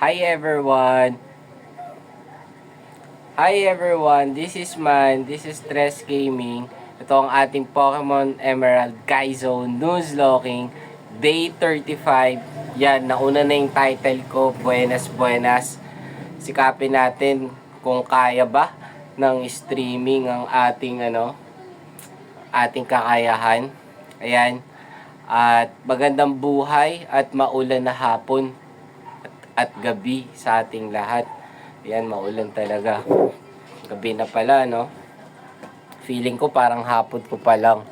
Hi everyone! Hi everyone! This is Man. This is Stress Gaming. Ito ang ating Pokemon Emerald Kaizone Nuzlocking Day 35. Yan, nauna na yung title ko. Buenas, buenas. Sikapin natin kung kaya ba ng streaming ang ating kakayahan. Ayan. At magandang buhay at maulan na hapon at gabi sa ating lahat. Ayan, maulan talaga. Gabi na pala, no? Feeling ko parang hapon ko pa lang.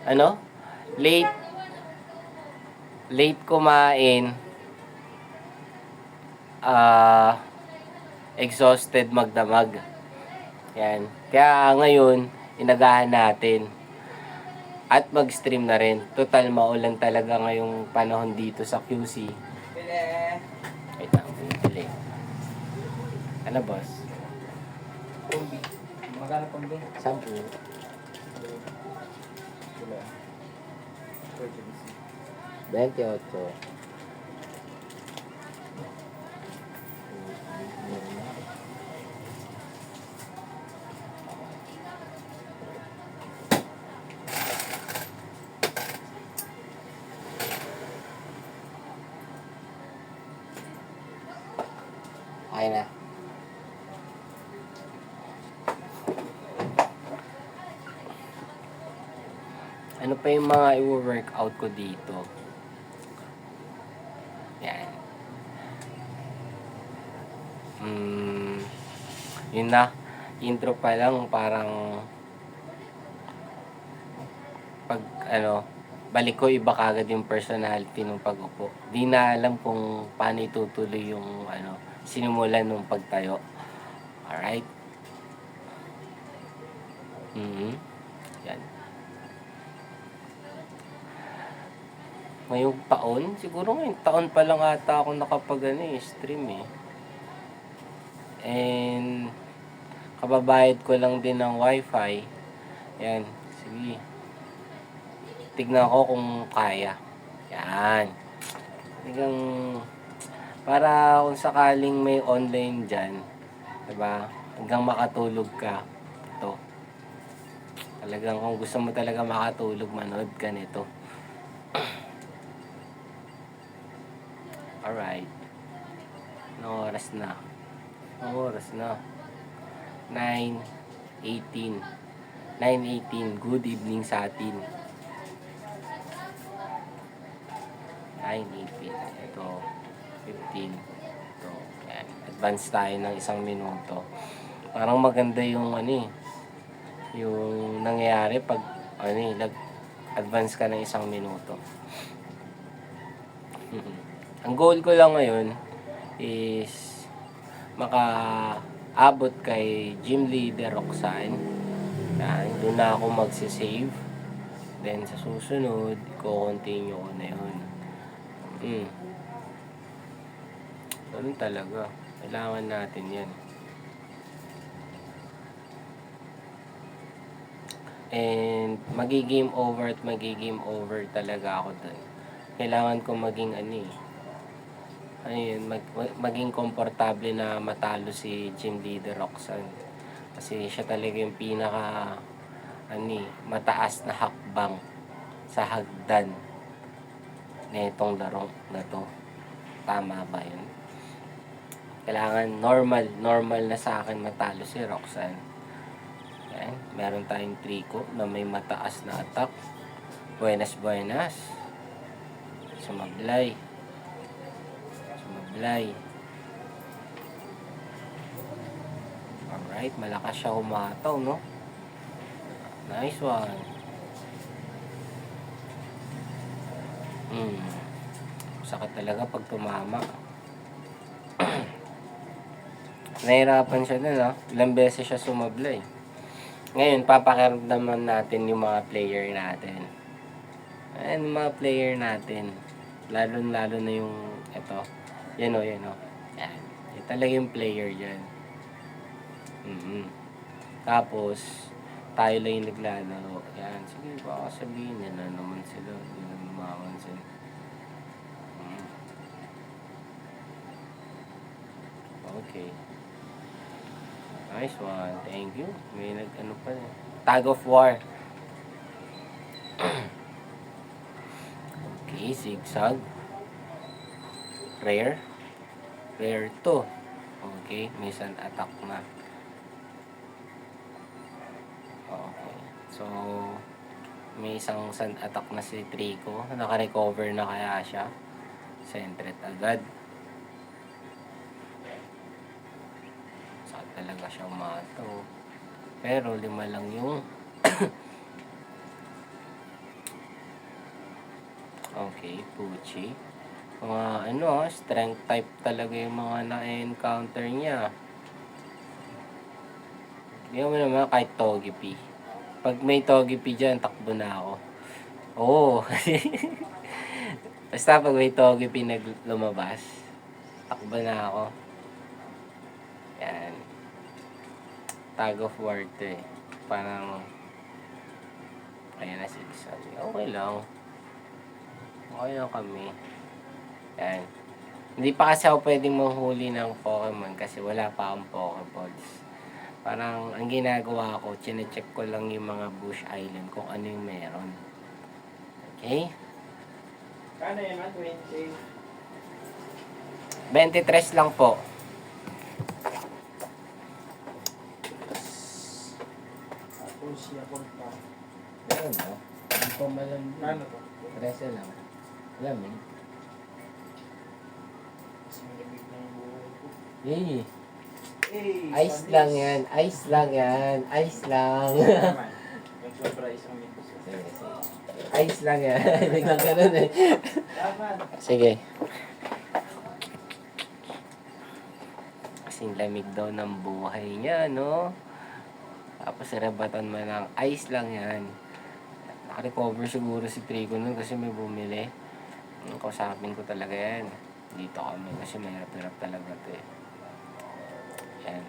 Ano? Late kumain. Exhausted magdamag. Yan. Kaya ngayon, inagahan natin. At mag-stream na rin. Total, maulan talaga ngayong panahon dito sa QC. Wait lang, bumili. Ano, boss? Kombi. Magkano kombi? 10. Wala. Urgency. 28. Okay na. Ano pa yung mga i-workout ko dito? Yan. Yun na. Intro pa lang parang pag balik ko iba kagad yung personality ng pag-upo. Di na alam kung paano itutuloy yung sinimulan ng pagtayo. Alright? Yan. Ngayong taon, siguro ngayong taon pa lang ata ako stream eh. And kababayad ko lang din ng wifi. Yan, sige. Tignan ko kung kaya. Yan. Hanggang para kung sakaling may online dyan, diba? Hanggang makatulog ka. Ito. Talagang kung gusto mo talaga makatulog, manood ka nito. Alright. Anong oras na? 9:18. 9:18. Good evening sa atin. 9:18. Ito. 15. Ito. Yan. Advance tayo ng 1 minuto. Parang maganda yung yung nangyayari pag advance ka ng 1 minuto. Ang goal ko lang ngayon is makaabot kay Gym Leader Roxanne. Yan, doon na ako magsisave. Then sa susunod, i-continue ko na yun. Ganun talaga. Kailangan natin yan. And magigame over talaga ako doon. Kailangan ko maging maging komportable na matalo si Gym Leader Roxanne. Kasi siya talaga yung pinaka mataas na hakbang sa hagdan na itong laro na to. Tama ba yun? Kailangan normal na sa akin matalo si Roxanne. Yan. Meron tayong Trico na may mataas na attack. Buenas. Sumablay. Alright, malakas siya humataw, no? Nice one. Sakit talaga pag tumama. Nahirapan siya dun, no? Ilang beses siya sumablay. Ngayon, papakiramdaman natin yung mga player natin. Ayan, mga player natin. Lalo na yung ito. Yan o. Yan. Yan talaga yung player dyan. Tapos, tayo lang yung naglalaro. Yan. Sige, baka sabihin yan na naman sila. Hindi na mamansin. Okay. Nice one. Thank you. May nag-ano pa. Tag of War. Okay, zigzag. Rare. Rare 2. Okay, may sun attack na. Okay. So, may isang sun attack na si Trico. Naka-recover na kaya siya. Sentret agad. Saan talaga siya umato. Pero 5 lang yung okay, Pucci. Mga strength type talaga yung mga na-encounter niya. Hindi mo naman kahit Togepi. Pag may Togepi dyan, takbo na ako. Oo. Basta pag may Togepi lumabas, takbo na ako. Yan. Tag of War to eh. Parang, ayan na sabi. Okay lang. Okay lang kami. Yan. Hindi pa kasi ako pwedeng manghuli ng Pokemon kasi wala pa akong Pokeballs. Parang ang ginagawa ko, chinecheck ko lang yung mga Bush Island kung ano yung meron. Okay? Kano yun, 20? 23 lang po. Tapos siya po pa. Meron ba? Hindi ko malam. Kano to? 13 lang. Lamig. Mas malamig na yung buhay ko. Yay! Hey! Ice lang yan. Ice lang yan. Ice lang. Naman. Nagsobra isang minuto. Sige, sige. Ice lang yan. Biglang ganun eh. Tama. Sige. Kasing lamig daw ng buhay niya, no? Tapos rebatan mo ng ice lang yan. Naka-recover siguro si Trico nun kasi may bumili. Kausapin ko talaga yan. Dito kami kasi mahirap-hirap talaga ito eh. Yan.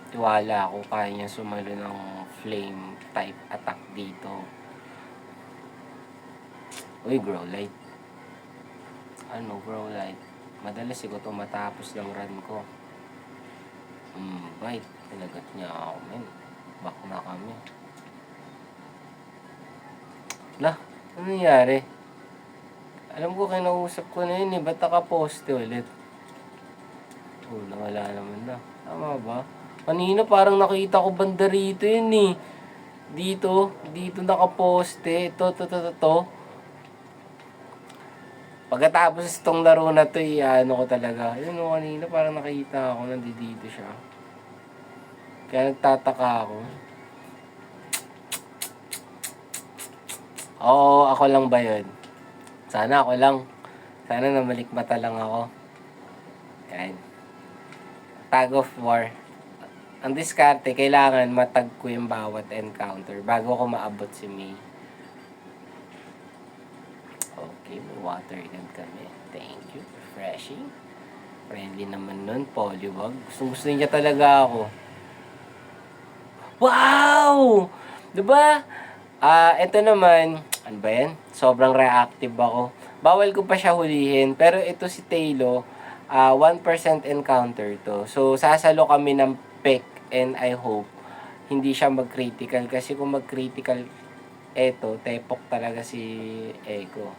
Tiwala ako kaya niya sumalo ng flame type attack dito. Uy, Growlite. Ano, Growlite? Madalas siguro ito matapos ng run ko. Bite. Tinagat niya ako, men. Back na kami. Lah, ano nangyari? Alam ko kinausap ko na yun eh. Ba't nakaposte ulit? Wala naman na. Tama ba? Kanina parang nakita ko banda rito yun eh. Dito nakaposte. Ito. Pagkatapos itong laro na to, ano ko talaga. Yun o, kanina parang nakita ako, nandito siya. Kaya nagtataka ako. Oo, ako lang ba yun? Sana ako lang. Sana namalikmata lang ako. Yan. Tag of War. Ang diskarte, kailangan matag ko yung bawat encounter bago ko maabot si May. Okay, may water gun kami. Thank you. Refreshing. Friendly naman nun. Poliwag. Gusto niya talaga ako. Wow! Diba? Ito naman, ano ba yan? Sobrang reactive ako. Bawal ko pa siya hulihin. Pero ito si Tailo, 1% encounter to. So, sasalo kami ng pick and I hope hindi siya mag-critical. Kasi kung mag-critical, tepok talaga si Echo.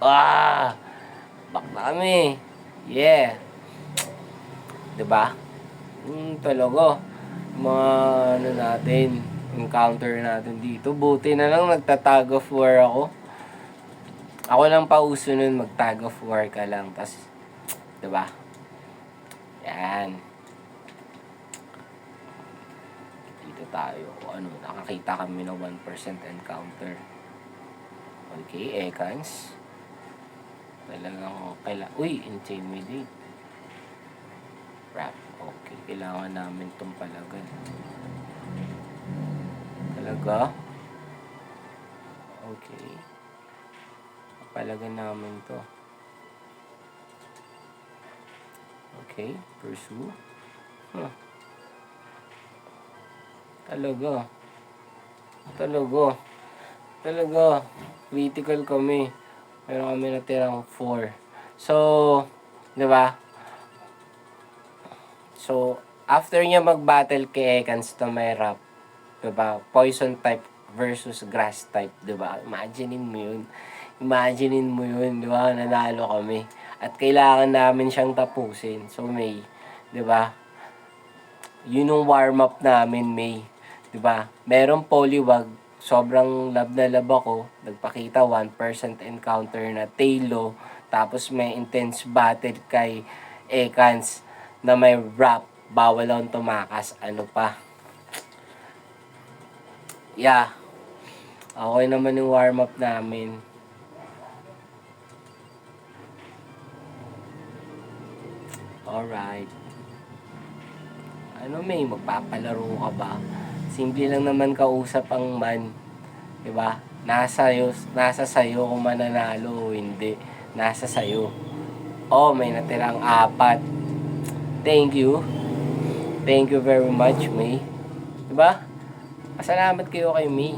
Back na kami. Yeah. Diba? Talaga. Mga encounter natin dito. Buti na lang nagta-tag of war ako. Ako lang pauso nun, mag-tag of war ka lang. Tas, diba? Yan. Dito tayo. Nakakita kami ng 1% encounter. Okay, Ekans. Talagang uy, intimidate. Wrap. Okay, kailangan namin itong palagan. Talaga? Okay. Palagan namin to. Okay, pursue. Talaga. Critical kami. Meron kami natirang 4. So, di ba? So, after niya mag-battle kay Ekans na may rap, di ba? Poison type versus grass type, di ba? Imaginein mo yun. Imaginein mo yun, di ba? Nanalo kami. At kailangan namin siyang tapusin. So, May, di ba? Yun yung warm-up namin, May. 'Di ba? Merong Poliwag, sobrang love na love ako. Nagpakita 1% encounter na Talo. Tapos may intense battle kay Ekans na may rap. Bawal akong tumakas. Ano pa? Yeah. Okay naman yung warm-up namin. Alright. Ano May, magpapalaro ka ba? Simple lang naman kausap ang man. 'Di ba? Nasa sayo kung mananalo o hindi. Nasa sayo. Oh, may natirang 4. Thank you. Thank you very much, May. 'Di ba? Pasalamat kayo kay May.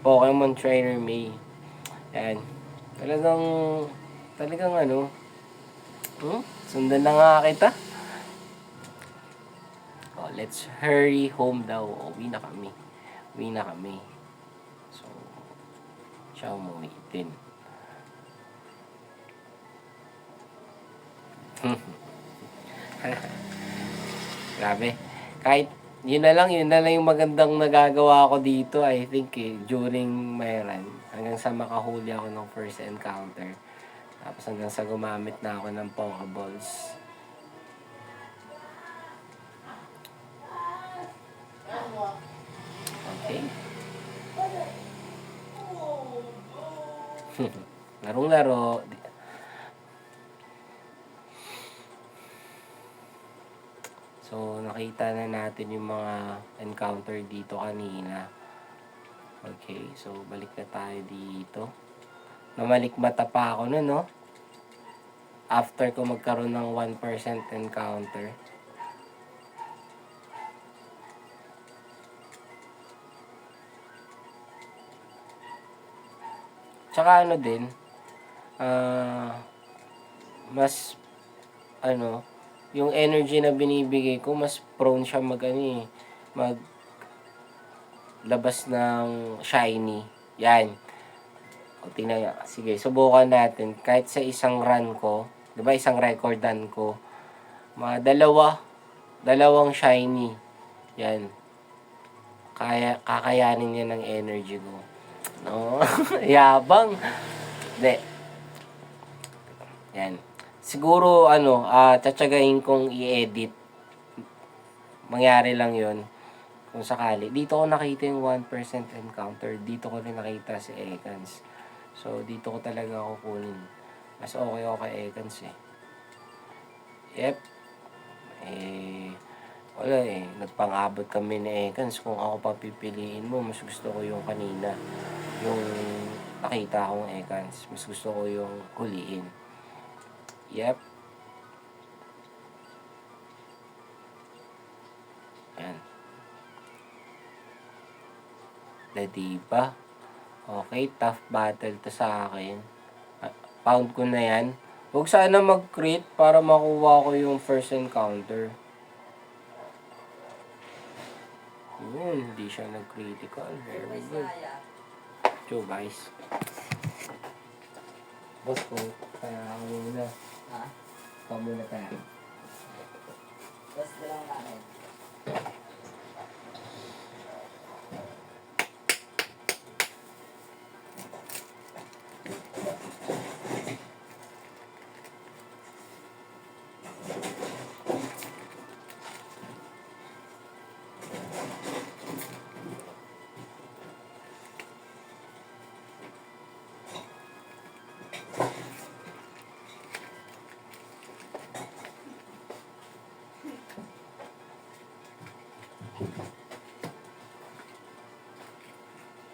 Pokemon Trainer May. Yan. Talagang talagang ano, sundan na nga kita. Oh, let's hurry home daw. Uwi na kami. Uwi na kami. So, siya umuwi din. Grabe. Kahit yun na lang yung magandang nagagawa ko dito, I think during my run. Hanggang sa makahuli ako ng first encounter. Tapos hanggang sa gumamit na ako ng Pokeballs. Okay. Larong-laro. So, nakita na natin yung mga encounter dito kanina. Okay, so balik na tayo dito. Namalikmata pa ako nun, no? After ko magkaroon ng 1% encounter. Tsaka ano din, mas, yung energy na binibigay ko, mas prone siya mag labas ng shiny. Yan. O, tingnan nyo. Sige, subukan natin. Kahit sa isang run ko, di ba isang recordan ko, mga dalawang shiny. Yan. Kakayanin niya ng energy ko. No? Yabang. Hindi. Yan. Siguro, tsatsagain kong i-edit. Mangyari lang yon kung sakali. Dito ko nakita yung 1% encounter. Dito ko rin nakita si Ekans. So, dito ko talaga kukunin. Mas okay ako kay Ekans eh. Yep. Wala eh. Nagpang-abot kami ni Ekans. Kung ako papipiliin mo, mas gusto ko yung kanina. Yung nakita akong Ekans. Mas gusto ko yung huliin. Yep. Yan. Diba? Okay, tough battle to sa akin. Pound ko na yan. Huwag sana mag-crit para makuha ko yung first encounter. Yun, hindi siya nag-critical. Very good. So guys. Boss ko, kaya ako muna. Ha? Ikaw muna tayo. Boss, dalawang kanin.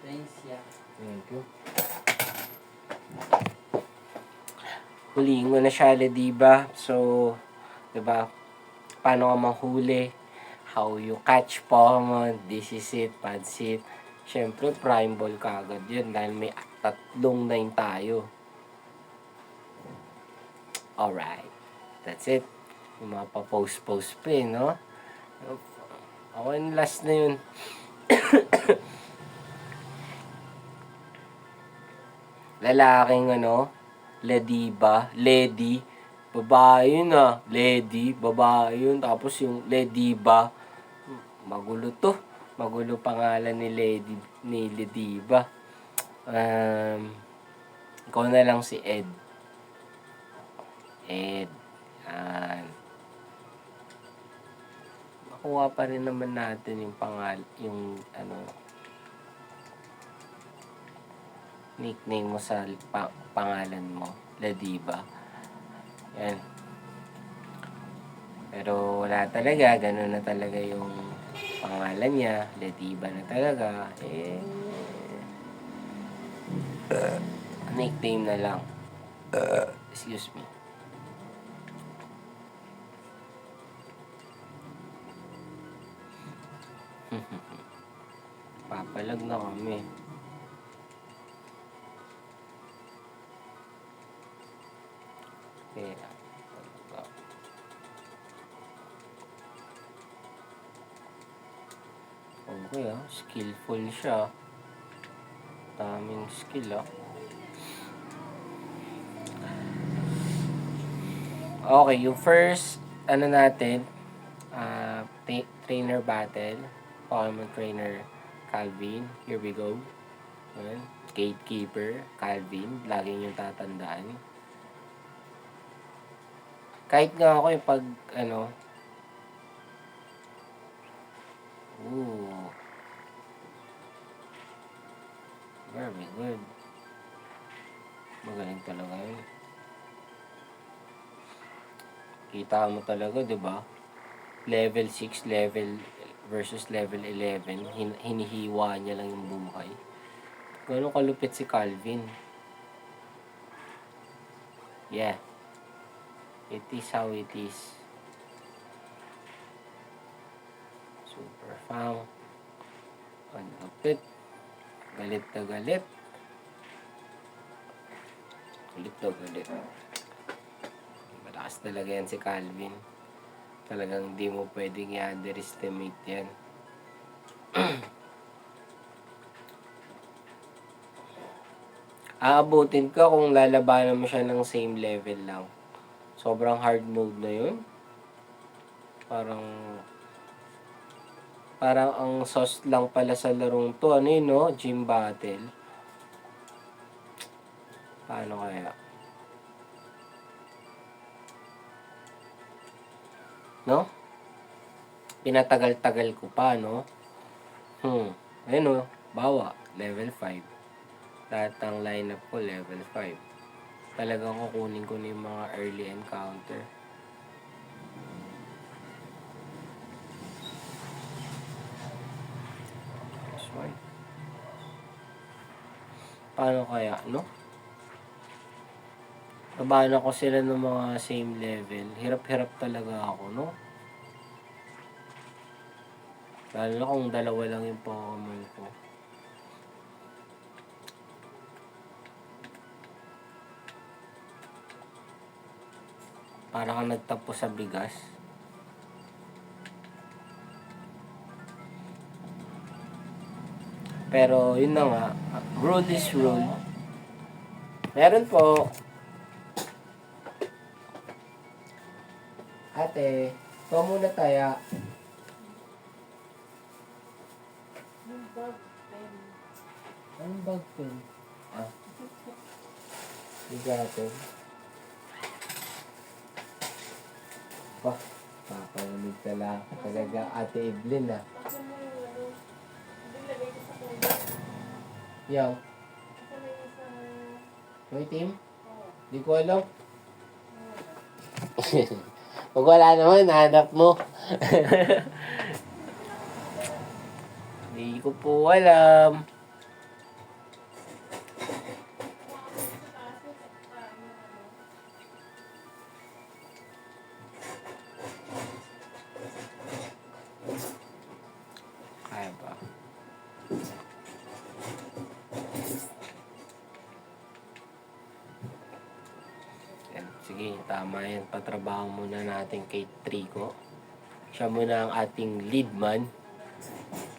Thanks, yeah. Thank you. Huliin mo na siya, diba? So, diba? Paano ka mahuli? How you catch Pokemon? This is it, Pansit. Siyempre, prime ball kagad yun dahil may 3 9 tayo. Alright. That's it. Yung mga pa-post-post pa eh, no? Okay, last na yun. Lalaking Lady, babae yun Lady, babae yun. Tapos yung Lediba, magulo to. Magulo pangalan ni Lediba. Ikaw na lang si Ed. Ed. Yan. Makuha pa rin naman natin yung nickname mo sa pangalan mo, Lediba. Yan. Pero wala talaga, ganun na talaga yung pangalan niya, Lediba na talaga. Nickname na lang. Excuse me. Papalag na kami. Okay. Okay skillful siya. Daming skill Okay, yung first, natin, trainer battle. Pokemon Trainer Calvin. Here we go. Ayan. Gatekeeper Calvin. Laging yung tatandaan. Kahit nga ako yung very good. Magaling talaga yun. Kita mo talaga, di ba? Level 6, level versus level 11. Hinihiwa niya lang yung buhay. Gano'ng kalupit si Calvin. Yeah. It is how it is. Super fang. Ang lupit. Galit na galit. Galit na galit. Malakas talaga yan si Calvin. Talagang di mo pwedeng i-underestimate yan. Aabutin ka kung lalabanan mo siya ng same level lang. Sobrang hard mode na yun. Parang ang sauce lang pala sa larong to. Gym battle. Paano kaya? No? Pinatagal-tagal ko pa, no? Ayun bawa, level 5. Lahat ng lineup ko, level 5. Talagang kukunin ko na yung mga early encounter. This one. Paano kaya, no? Labanan ko sila ng mga same level. Hirap-hirap talaga ako, no? Lalo na kung dalawa lang yung Pokemon ko. Para kang nagtapos sa bigas. Pero, yun na nga. Rule is rule. Meron po. Ate, ito muna tayo. Anong bag pen? Bigatin. Bah, papalamig talaga Ate Evelyn Yang? May team? Di ko alam. Pag wala naman, hanap mo. Hindi ko po alam. Kaya ba? Sige, tama yan. Patrabaho muna natin kay Trico. Siya muna ang ating lead man.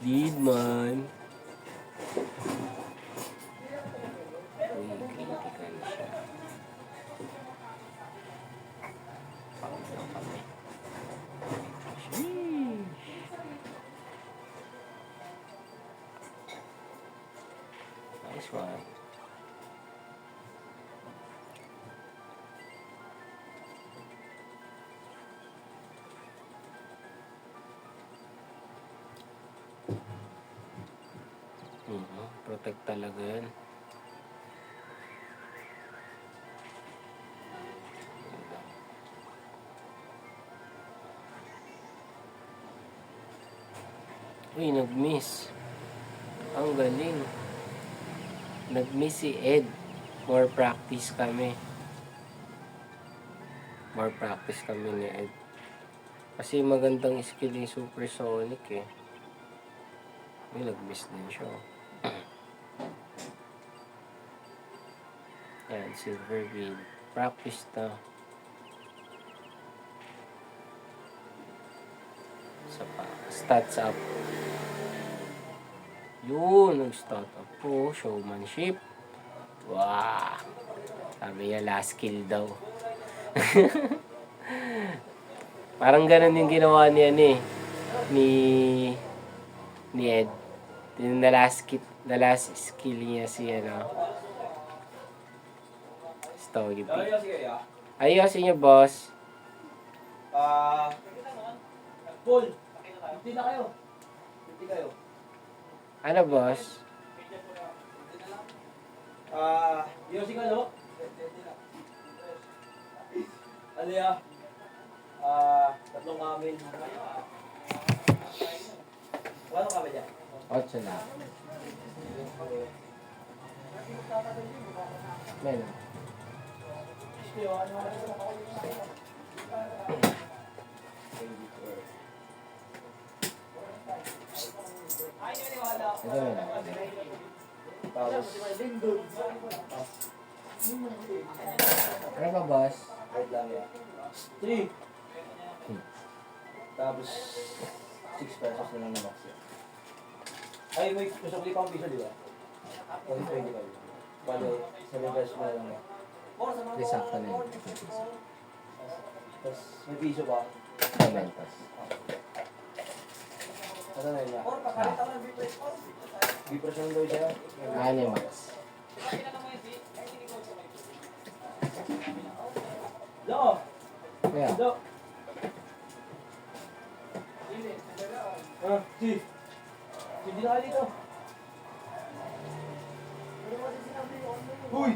Lead man. Uy, critical siya. Pagod lang kami. Sheesh. Nice one. Protect talaga yan. Uy, nag-miss. Ang galing. Nag-miss si Ed. More practice kami. More practice kami ni Ed. Kasi magandang skill yung supersonic eh. Uy, nag-miss din siya. Yan, silver wheel. Practice na. Sa pa. Stats up. Yun, nag-stat up po. Showmanship. Wow. Sabi niya, last kill daw. Parang ganun yung ginawa niya ni Ed. Yung the last skill niya si Stogie B. Ayosin niyo, boss. Paul, hindi na kayo. Hindi kayo. Ano, boss? Yosi ka, no? Aliyah. Tatlong kamin. Wala ka ba dyan? 8 na. Meron. Ito meron. Tapos, Ano ba, boss? wait lang yan. 3. Tapos, 6 pesos na lang na max yan. Ay, may gusto ko pang piso, di ba? O, 20 kayo. Bale, 7 pesos na lang yan. Risakto na yun. Tapos, may piso pa. Momentos. Ano na yun? Ah, Biprasyon daw siya. Animax. Lo! Kaya, Lo! Si! Hindi na kayo dito. Huy!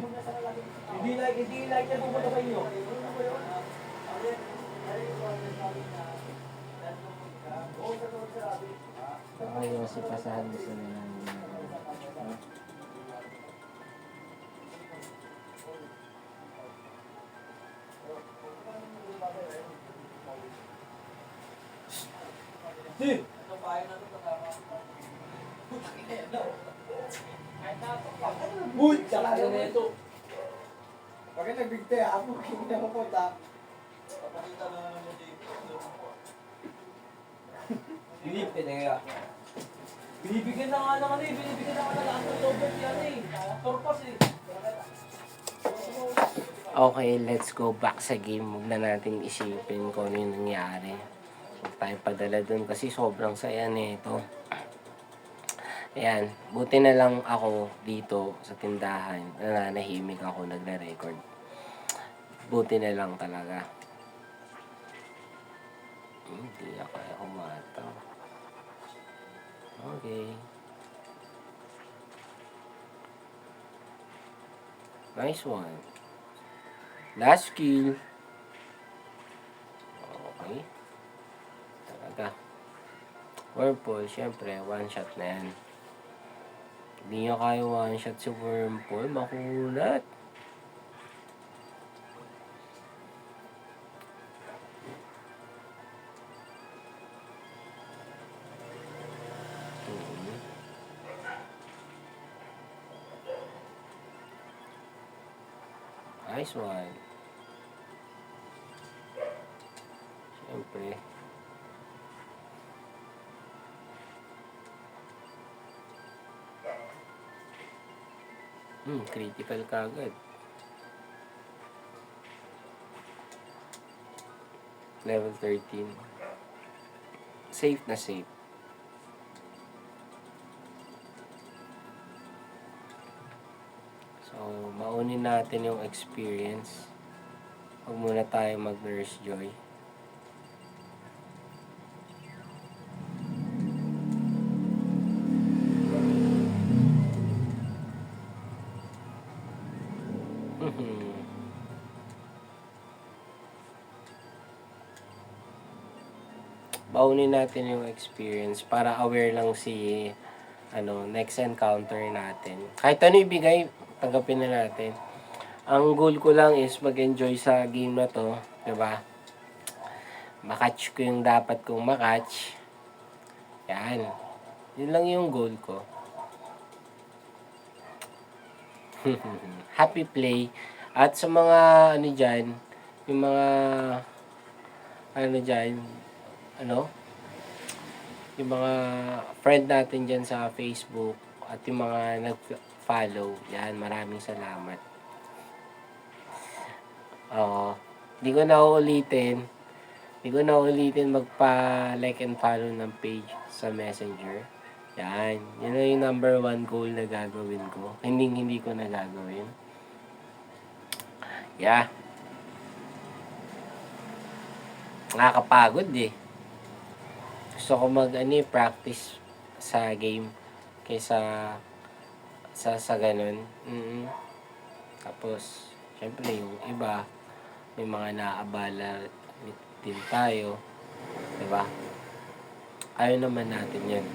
Hindi like yan pupunta sa inyo. baka yung masipasahan gusto nila. Si! Huy! Saka na ito. Bakit nagbigte? Ako, hindi ako punta. Binibigyan na nga. Binibigyan na nga lang binibigyan na nga lang ang Robert yan Torpas Okay, let's go back sa game. Huwag na natin isipin kung ano yung nangyari. Huwag tayo padala dun kasi sobrang saya nito. Ayan, buti na lang ako dito sa tindahan. Nananahimik ako, nagre-record. Buti na lang talaga. Hindi na kaya kumataw. Okay. Nice one. Last kill. Okay. Talaga. Whirlpool, syempre, one shot na yan. Hindi nyo kaya one shot si Whirlpool, makulat. Nice one. syempre. Critical kagad. Level 13. Safe na safe. So, maunin natin yung experience. Huwag muna tayo mag-Nurse Joy. Baunin natin yung experience para aware lang si next encounter natin. Kahit ano ibigay, tanggapin na natin. Ang goal ko lang is mag-enjoy sa game na to, 'di ba? Makatch ko yung dapat kong makatch. Yan. Yun lang yung goal ko. Happy play. At sa mga dyan, yung mga dyan, yung mga friend natin dyan sa Facebook at yung mga nag-follow, yan, maraming salamat. Di ko na uulitin magpa-like and follow ng page sa Messenger. Yan, yun na yung number 1 goal na gagawin ko. Hindi ko na gagawin. Yeah. Nakakapagod eh. Gusto ko practice sa game kaysa sa ganun. Tapos, syempre yung iba, may mga naabala din tayo. Diba? Ayaw naman natin yun.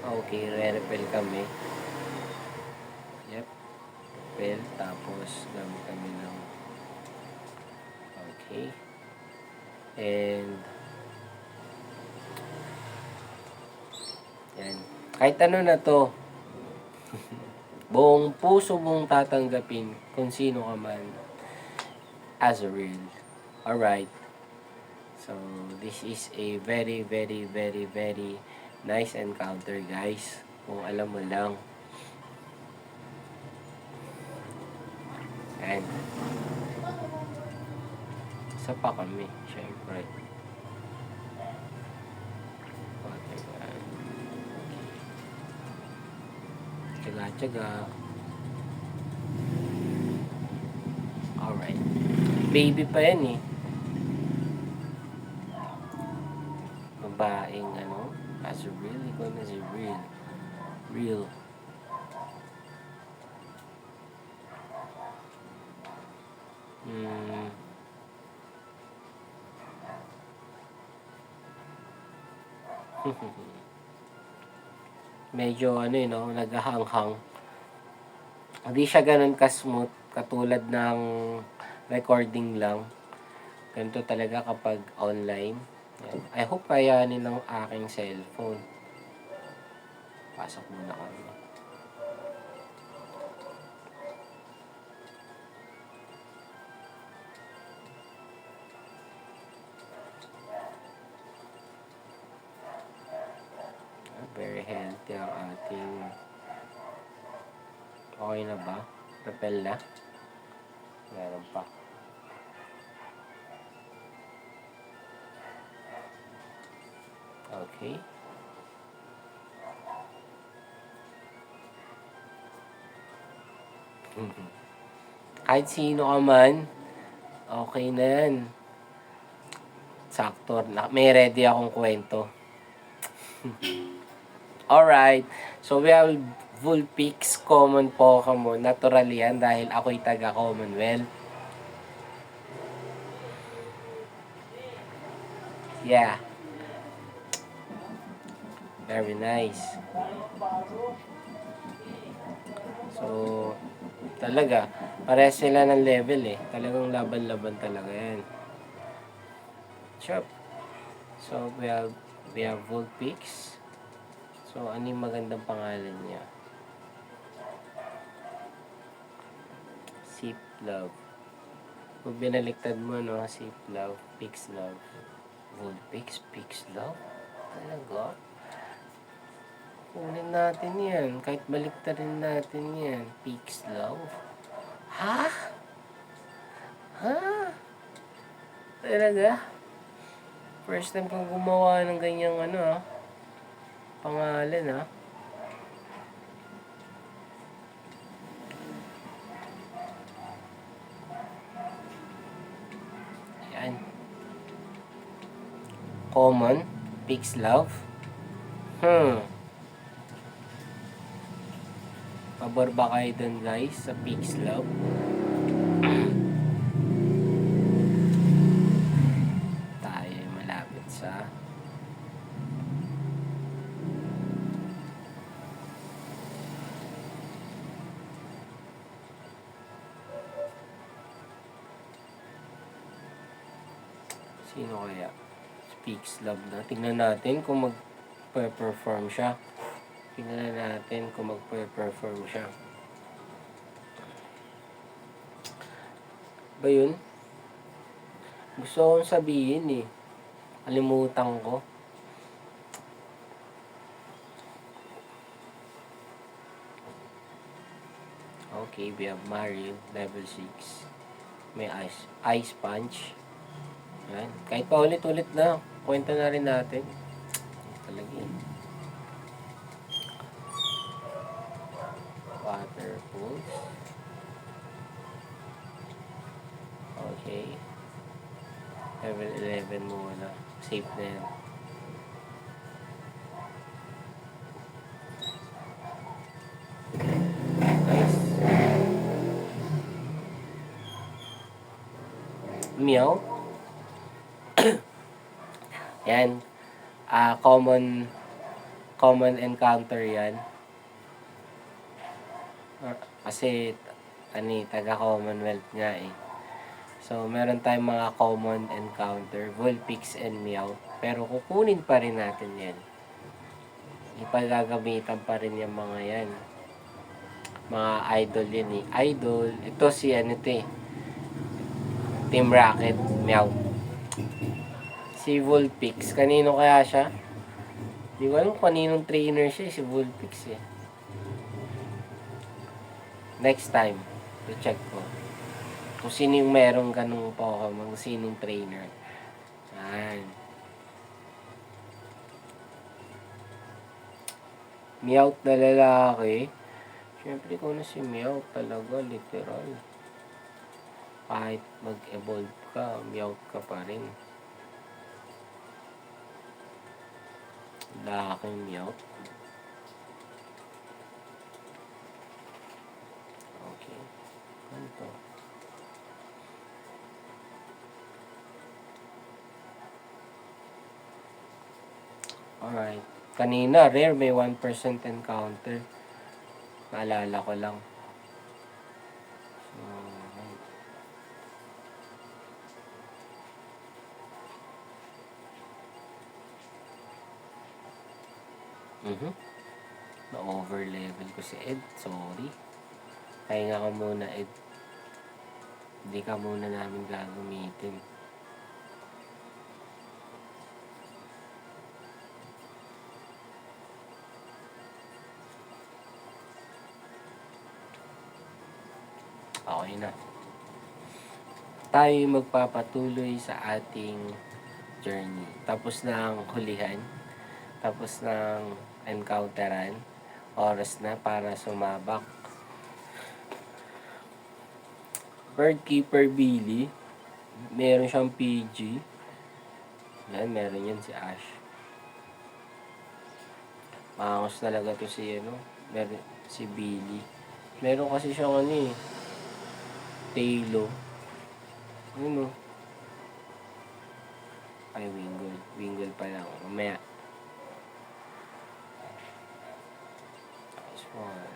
Okay, re-repel kami. Yep. Repel, tapos gamit kami ng okay. And yan. Kahit ano na to, buong puso mong tatanggapin kung sino ka man as a real. Alright. So, this is a very, very, very, very nice encounter, guys. Kung alam mo lang. And isa pa kami, syempre. Tsaga-tsaga. Alright. Baby pa yan eh. Babaeng as a real, ikaw na si real. Real. Medyo naghahanghang. Hindi siya ganun ka-smooth katulad ng recording lang. Ganito talaga kapag online. I hope kayanin ng aking cellphone. Pasok muna kami. Very healthy ang ating okay na ba? Repel na? Meron pa. Okay. Kahit sino ka man, okay na yan. Sakto. May ready akong kwento. Alright. So, we have Vulpix Common Pokemon. Natural yan dahil ako'y taga-Commonwealth. Yeah. Very nice. So, talaga, parehas sila ng level eh. Talagang laban-laban talaga yan. Chop. So, we have Vulpix. So, ano yung magandang pangalan niya? Sip Love. Kung binaliktad mo, no, si Love, Pix Love. Vulpix, Pix Love? Talaga? Kunin natin yan. Kahit baliktarin natin yan. Pix Love? Ha? Ha? Talaga? First time kong gumawa ng ganyang pangalan Yan. Common, Pix Love. Pabor ba kayo dun guys sa Pix Love? Tayo ay malapit sa sino kaya? Pix Love na. Tingnan natin kung mag-perform siya. Tingnan natin kung mag-perform siya. Ba yun? Gusto kong sabihin eh. Kalimutan ko. Okay, we have Mario, level 6. May ice punch. Yan. Kahit pa ulit-ulit na, kwenta na rin natin. Talaga yun. Water pools. Okay. Level 11 muna. Safe na yan. Nice. Meow. Yan. Common encounter yan. Kasi, taga-Commonwealth nga eh. So, meron tayong mga common encounter, Vulpix and Meow. Pero kukunin pa rin natin yan. Ipagagamitan pa rin yung mga yan. Mga idol yan eh. Idol. Ito si Team Rocket, Meow. Si Vulpix, kanino kaya siya? Di ko alam kaninong trainer siya, si Vulpix eh. Next time, i-check ko. Kung sino yung merong ganung Pokemon, sinong trainer. Yan. Meowth na lalaki. Siyempre ko na si Meowth talaga, literal. Kahit mag-evolve ka, Meowth ka pa rin. Laking Meowth. Okay. Ano to? Alright. Kanina, rare, may 1% encounter. Naalala ko lang. So, na-over level ko si Ed. Sorry. Pahinga ka muna, Ed. Hindi ka muna namin gagamitin. Okay na. Tayo magpapatuloy sa ating journey. Tapos na ang hulihan. Tapos ng encounteran. Oras na para sumabak. Birdkeeper Billy. Meron siyang PG. Yan, meron yan si Ash. Maangos talaga to si meron si Billy. Meron kasi siyang Talo. Ay, Wingull. Wingull pa lang. Mamaya. This one.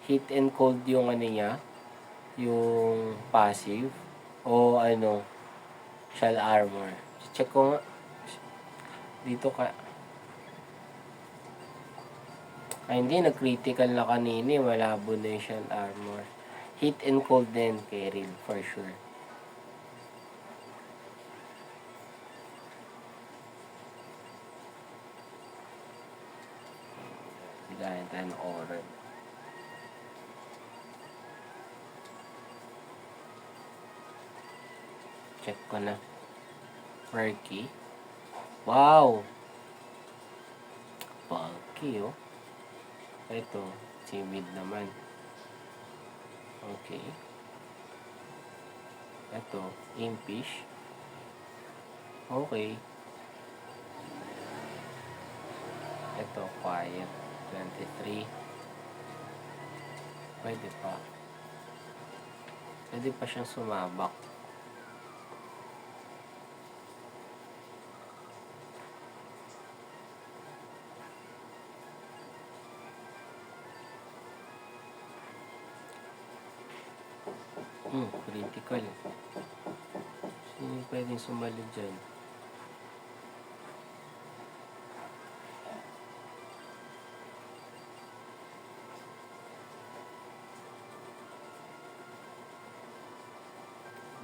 Hit and cold yung niya. Yung passive. O shell armor. Check ko nga. Dito Ay, hindi, nag-critical na kanini. Malabo na yung shield armor. Heat and cold din carried for sure. Sigayan tayo ng orb. Check ko na. Perky. Wow! Bulky, oh. Ito, timid naman. Okay. Ito, impish. Okay. Ito, quiet. 23. Pwede pa. Pwede pa siyang sumabak. Critical. Sino yung pwedeng sumali dyan?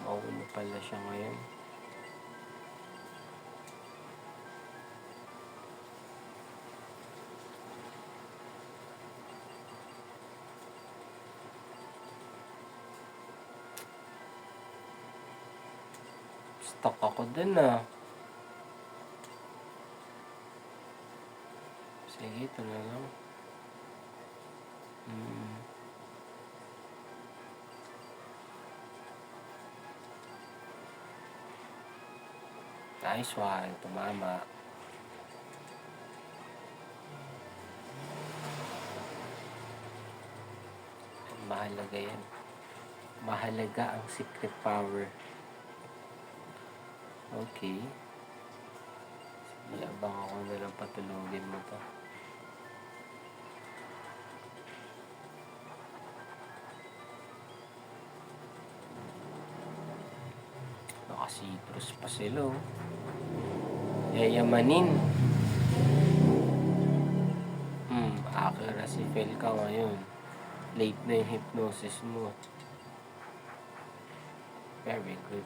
Mauna pala siya ngayon. Stuck ako dun ah. Sige, ito na lang. Nice one. Tumama. Mahalaga yan. Mahalaga ang secret power. Okay. Sige, abang ako na lang patulogin mo to. Naka-citrus pa sila, oh. Yayamanin. Accuracy fail ka ngayon. Late na yung hypnosis mo. Very good.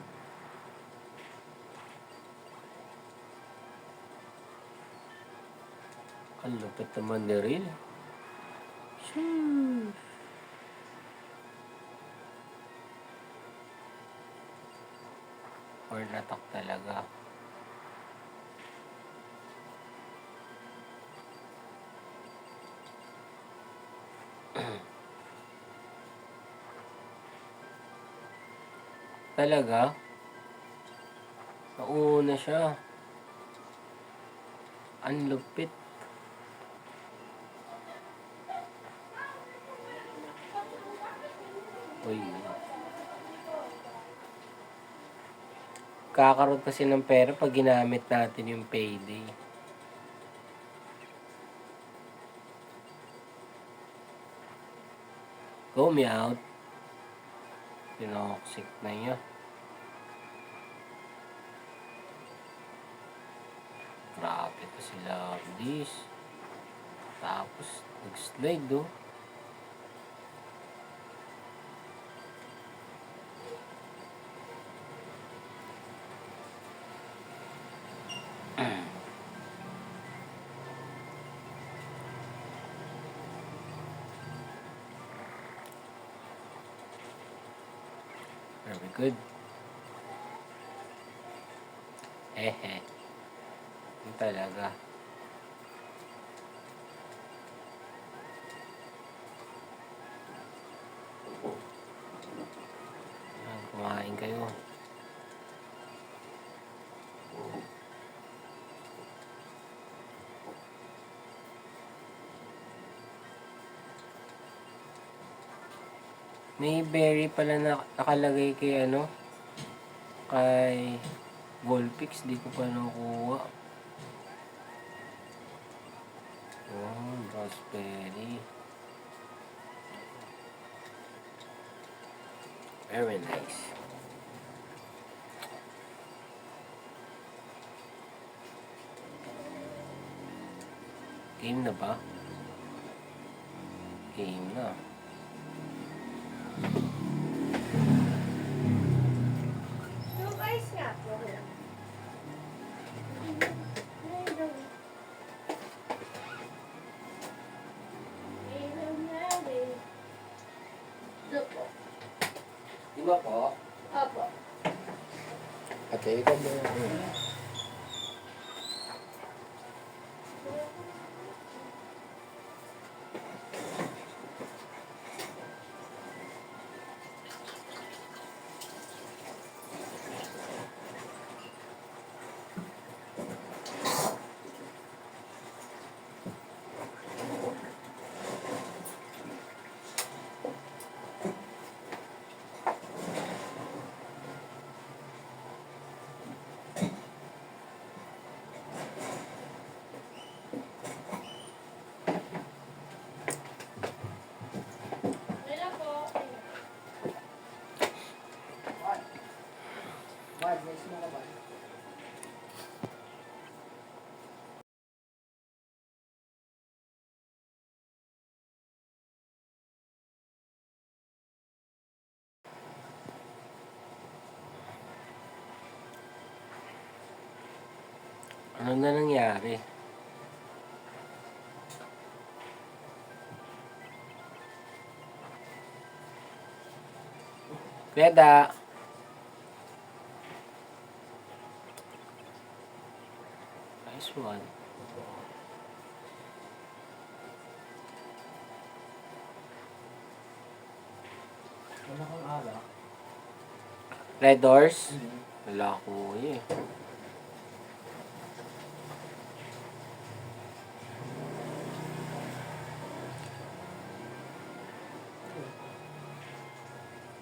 Ang lupit naman ni Ril. Or natak talaga. Talaga? Nauna siya. Ang lupit. Uy. Kakaroon kasi ng pera pag ginamit natin yung payday. Go me out. Tinoxic na niya. Grabe pa sila this. Tapos nag-slide do. Very good. Yun talaga. Kumain kayo. May berry pala na nakalagay kay ano, kay Volpix, di ko pa nakuha. Oh, raspberry. Very nice. Game na ba? Game na. Yung ice nga po. Ito po. Di ba po? Opo. Ate, ikaw mo. Wala po. Bad, may smoke ba? Ano na nangyari? Peda. Nice one. Wala kang ala. Red doors? Wala ko eh.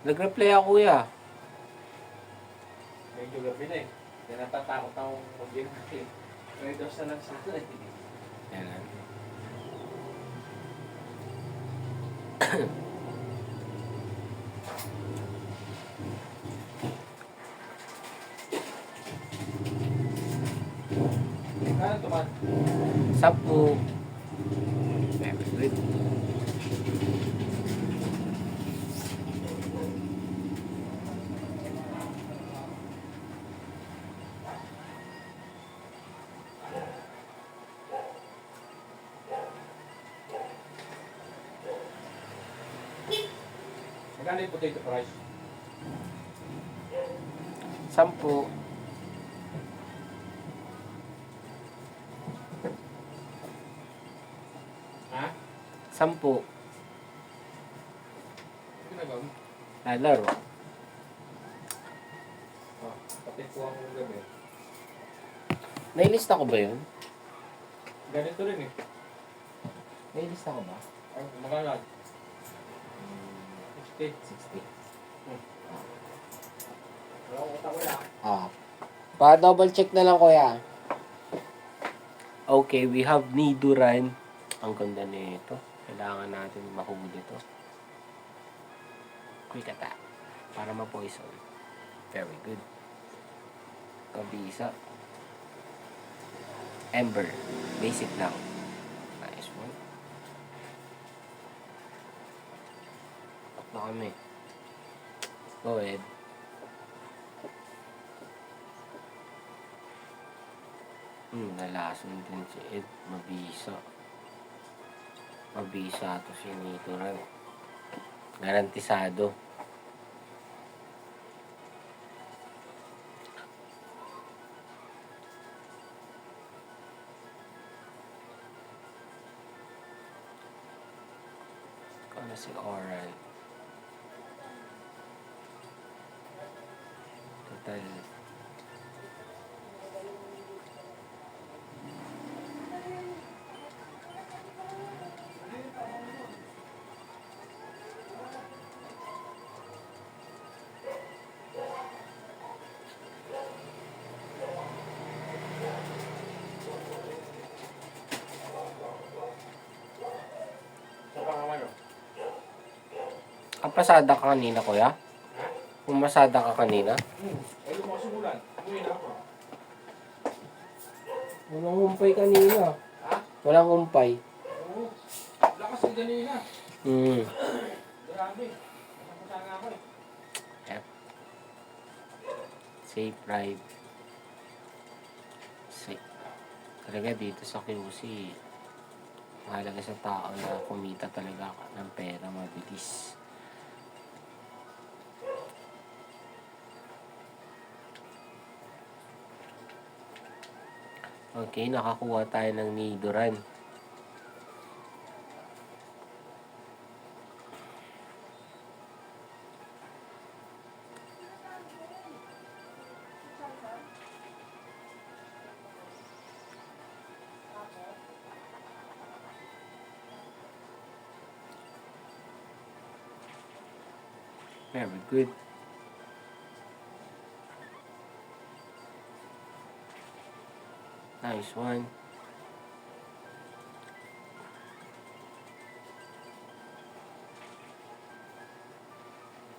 Nag-replay ako kuya. Medyo gabi na eh. Kaya natatakot akong mag-game eh. May dos na lang sana eh. Yan. Kaya tumat. 10. Very good. Magkano yung potato price? 10. Ha? 10. Ginagawa mo? Lalaro. Oh, pati po ako ng gabi. Nailista ko ba yun? Ganito rin eh. Nailista ko ba? Ay, magkano? 60. 60. Wala akong utang wala. Pa-double check na lang kuya. Okay, we have Nidoran. Ang ganda nito. Kailangan natin mahuli ito. Quick attack. Para ma-poison. Very good. Kabisa. Ember. Basic lang. Nice one. Up na kami. Go ahead. Nalason din si Ed. Mabisa. Mabisa to si Nidoran. Garantisado. Ano si Oran? Total. Sa pangalan o? Kapasada ka kanina, kuya? Pumasada ka kanina? Ay, lumakas yung ulan. Umuwi na ako. Walang umpay kanina. Ha? Walang umpay. Oo. Lakas yung ganina. Mm. Grabe. Nasakusa nga ako eh. Yep. Safe ride. Safe. Talaga dito sa QC, mahalaga sa tao na kumita talaga ng pera mabilis. Okay, nakakuha tayo ng nidoran. Very good. Nice one.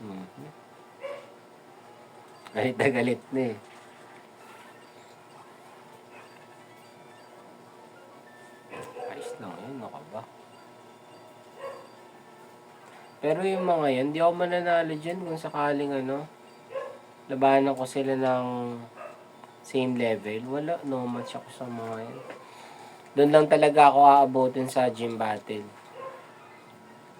Mhm. Galit na galit na eh. Ayos lang yun, ano ka ba? Pero yung mga yan, di ako mananalo dyan kung sakaling labanan ko sila ng same level. Wala, no match ako sa mga yan. Doon lang talaga ako aabotin sa gym battle.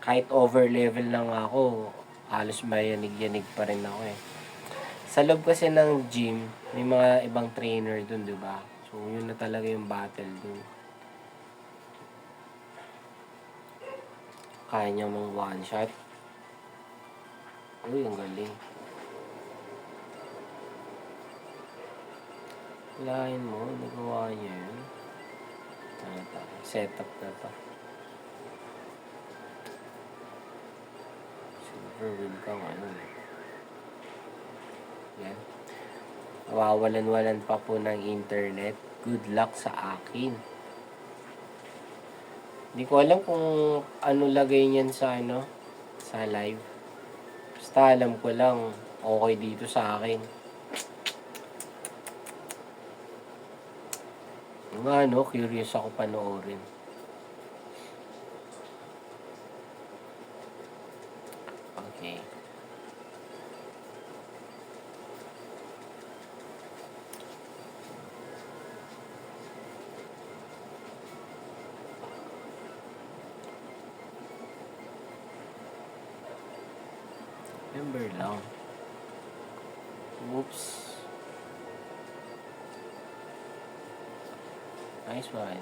Kahit over level lang ako, halos mayanig-yanig pa rin ako eh. Sa loob kasi ng gym, may mga ibang trainer dun, di ba? So, yun na talaga yung battle dun. Kaya niya mong one shot. Uy, ang galing. Lain mo, nagawa niya yun. Setup na to. Silver win kang Yan. Nawawalan-walan pa po ng internet. Good luck sa akin. Hindi ko alam kung ano lagay niyan sa sa live. Basta alam ko lang, okay dito sa akin. Curious ako panoorin. Okay. Remember lang. Oops. Nice one.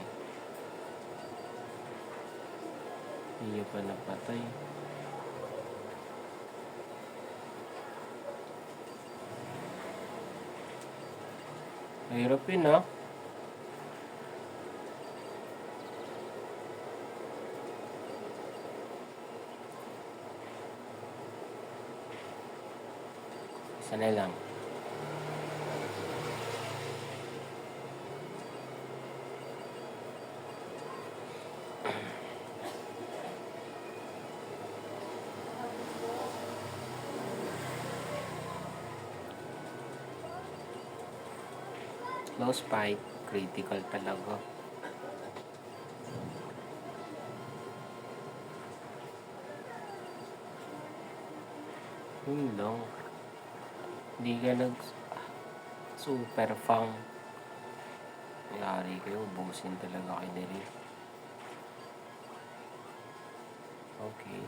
Hindi pa napatay. Mahirap yun Isa na lang. Close fight. Critical talaga. Yun lang. Hindi ka super fang. Mayari kayo, busin talaga kayo nila. Okay.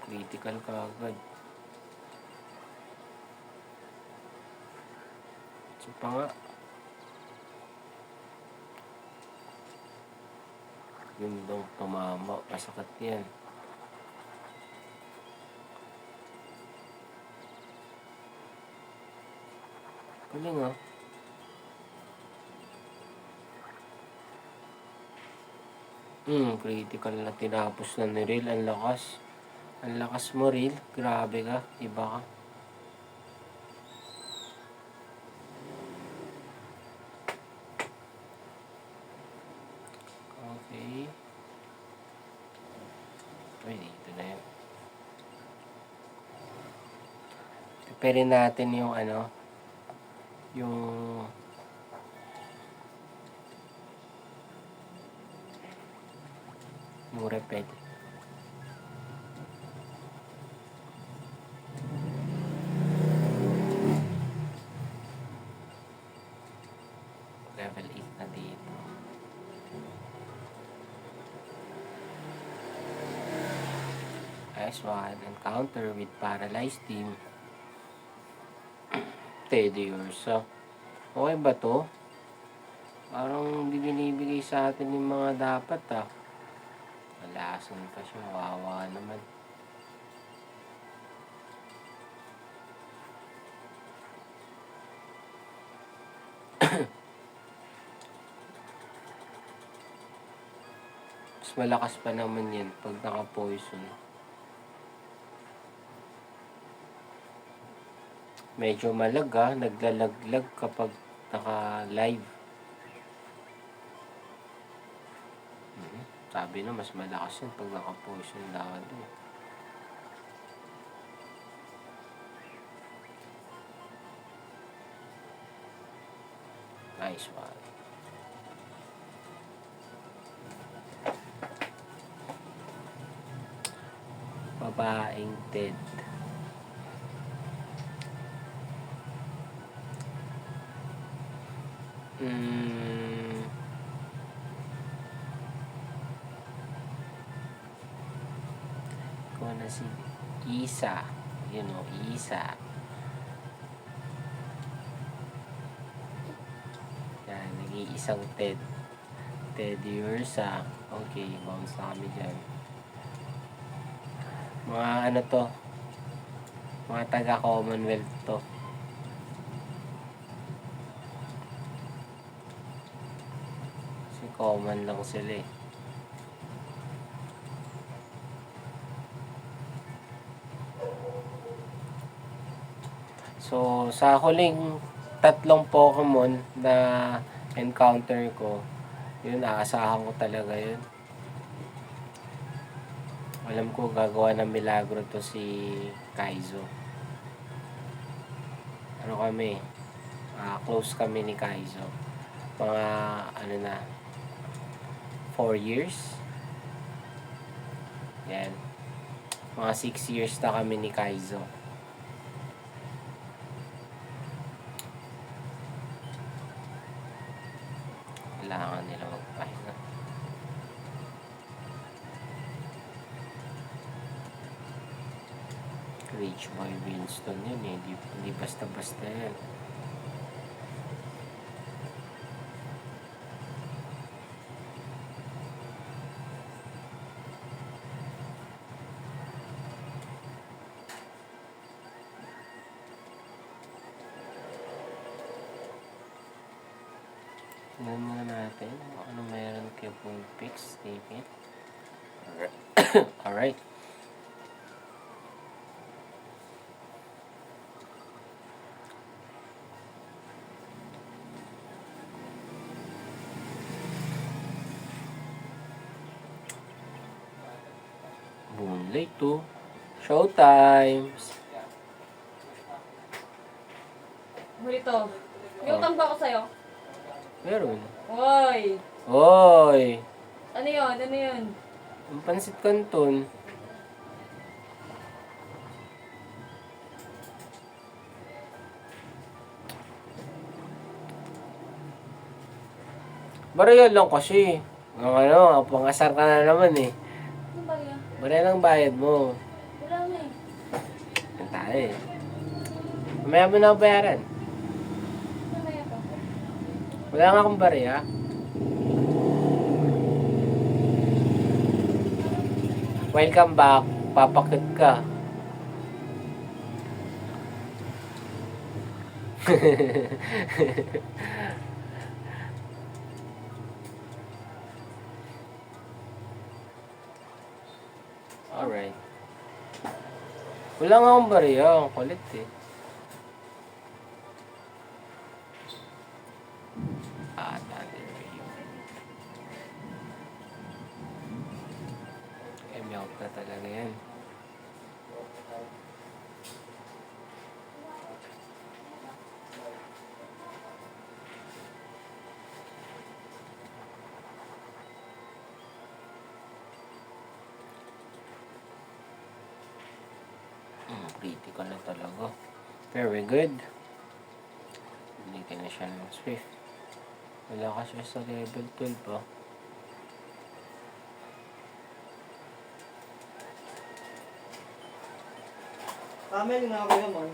Critical ka agad. So pa nga. Yun daw, tumama. Pasakit yan. Galing critical na tinapos na ni Ril. Ang lakas. Ang lakas mo, Ril. Grabe ka. Iba ka. Okay. Ay, dito na yun. Prepare natin yung yung Mura pwede. Level 8 na dito. Nice one. Encounter with paralyzed team. Teddy Ursa. Okay ba to? Parang hindi binibigay sa atin yung mga dapat ah. Malason pa siya. Wawa naman. Mas malakas pa naman yan pag naka-poison. Medyo malag ah. Naglalaglag kapag naka-live. Sabi na mas malakas yan pag naka-poison lalo. Nice one. Babaeng Ted. Ikaw na si Isa. You know, Isa. Yan, nag-iisang Ted. Teddy Ursa. Okay, bounce na kami dyan. Mga ano to? Mga taga-Commonwealth to. Kasi common lang sila eh. So, sa huling tatlong Pokemon na encounter ko, yun, aasahan ko talaga yun. Alam ko gagawa ng milagro to si Kaizo. Ano kami, close kami ni Kaizo. Mga, ano na, 4 years. Yan. Mga 6 years na kami ni Kaizo. Kailangan nila magpahinga. Rage Boy Winston yun eh. Hindi basta-basta yan. Tingnan muna natin ano meron kay Bullpix. Take it. Alright. Moonlight to. Showtime. Huli to. May utang ba ako sa'yo? Meron. Hoy! Oy! Ano yun? Ano yun? Ang pansit canton. Barya lang kasi. Ang ano, pangasar ka na naman eh. Ano ba yan? Barya lang bayad mo. Wala na eh. Yan tayo eh. Mamaya mo na ako bayaran. Mamaya pa. Wala nga akong barya. Welcome back. Papakit ka. Alright. Wala nga akong barya. Ang kulit eh. Melt na talaga yan. Critical na talaga. Very good. Hindi ka na siya ng Swift. Wala ka siya sa level 12 oh. Camel nga ako naman.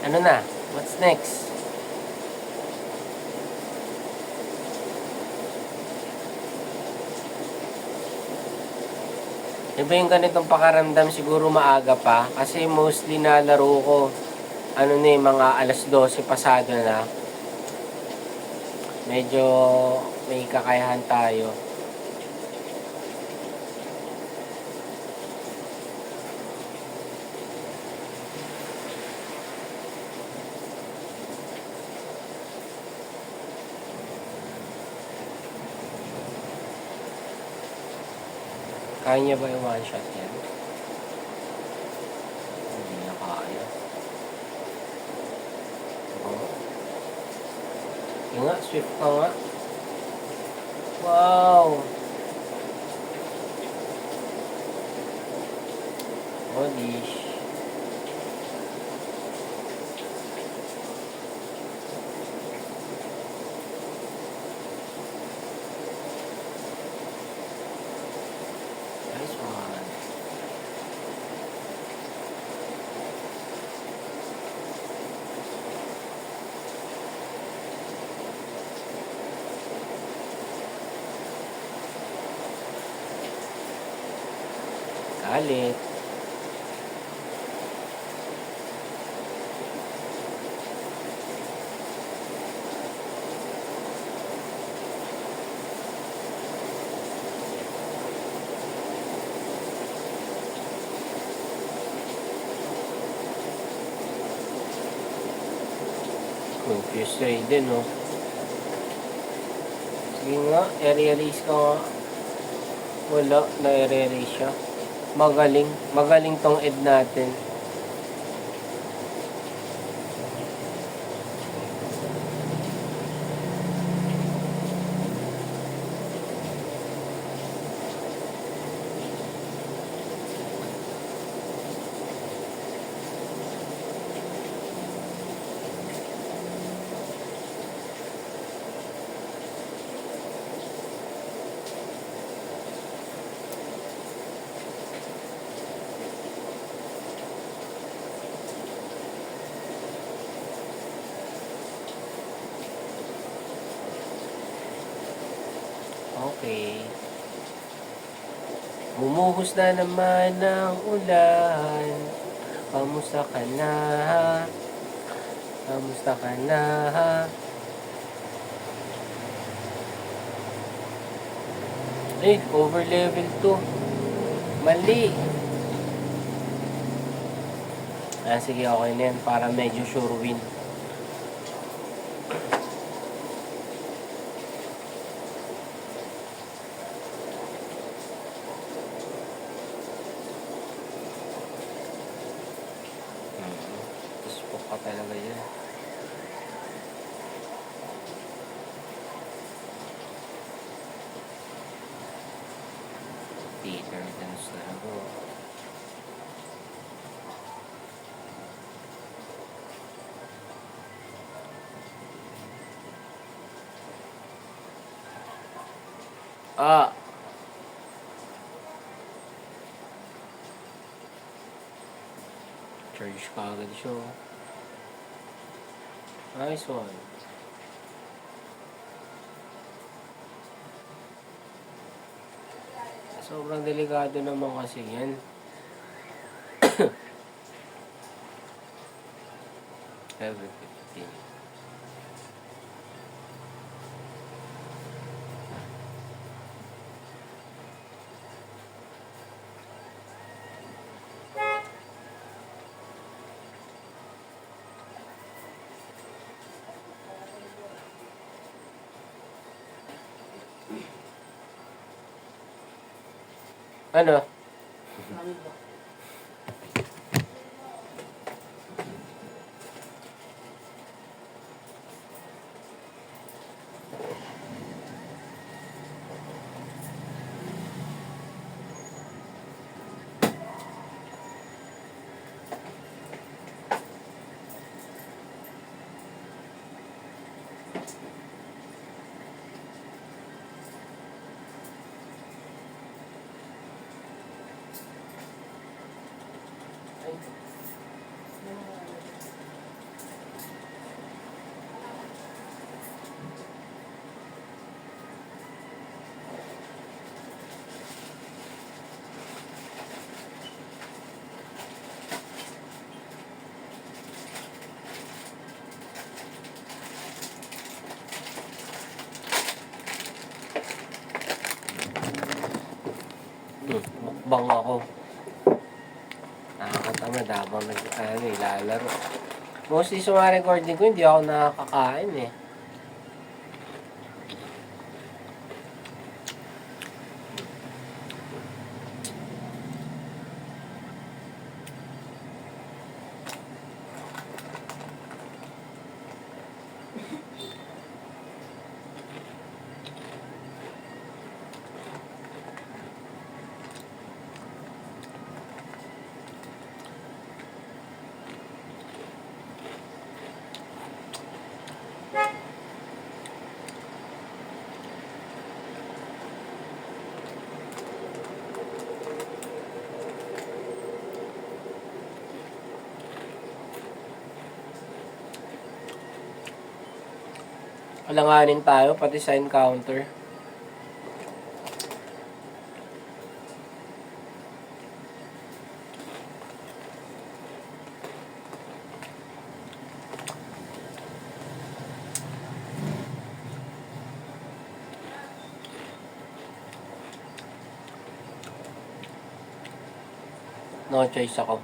Ano na? What's next? Iba yung ganitong pakaramdam siguro maaga pa kasi mostly na laro ko ano na mga alas 12 pasado na. Medyo may kakayahan tayo. Kaya niya ba yung one shot yan? Hindi niya kaya. Yung nga, swift ka nga. Wow! Holy sh... Nice one. Galit. Confused na din, no? Sige nga, i-release ka nga. Wala, na-release siya. Magaling. Magaling tong ed natin. Okay. Bumuhos na naman ang ulan. Kamusta ka na? Kamusta ka na? Eh, over level 2. Mali. Ah, sige, okay na yan. Para medyo sure win. Gusto ka talaga yan. Peter Dance talaga. Ah! Charge ka agad siya. Oh. Nice one. Sobrang delikado naman kasi yan. Every 15. Ano? Mukbang ako. Nakakatamad habang ilalaro. Mostly sa mga recording ko, hindi ako nakakakain eh. Alanganin tayo, pati sa encounter. No choice ako.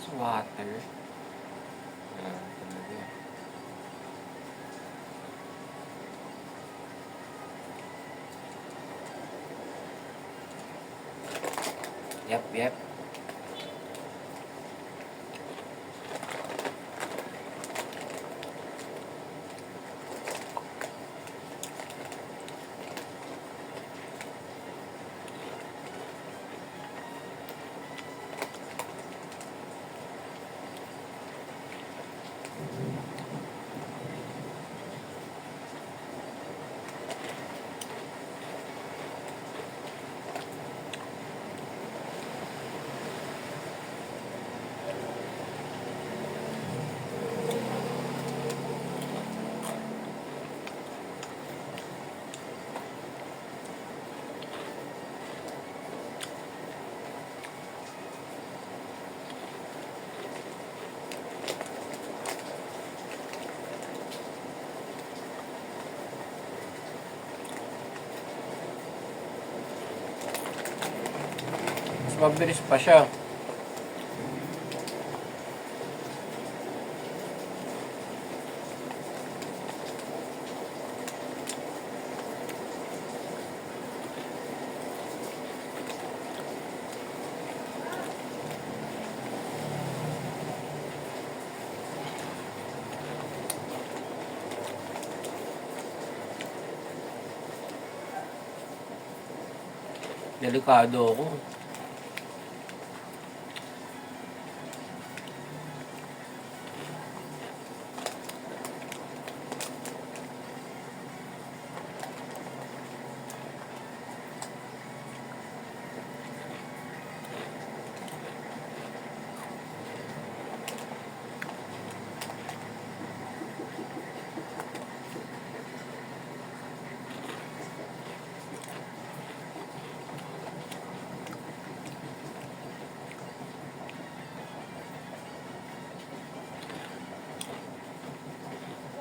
It's water. Talaga. Yep. Mas mabilis pa siya. Delikado ako.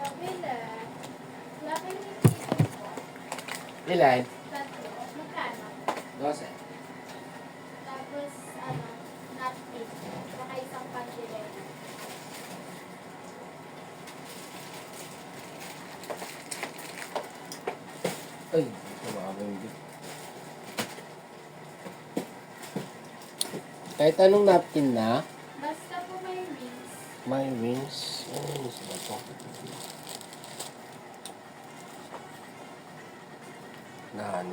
Wabila. Lapin ni Tito po. Ilan? Tatlo. Magkano? 12. Tapos, nut meat. Saka isang pantilena. Ay, tumabang. Kahit anong napkin na, Basta po may wings. may wings. Ay, sila to.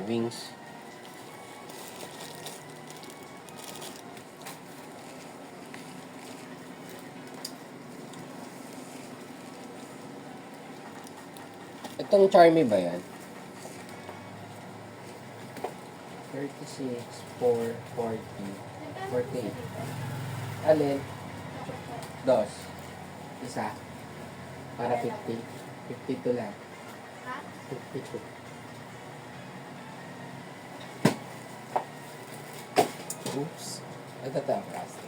Wings. Itong Charmy ba yan? 36, 4, 40. Nagkano po 48. siya dito? Alin? Ako po. Dos. Isa. Para 50. 52 lang. Ha? 52. Oops. Ito ito ang plastic.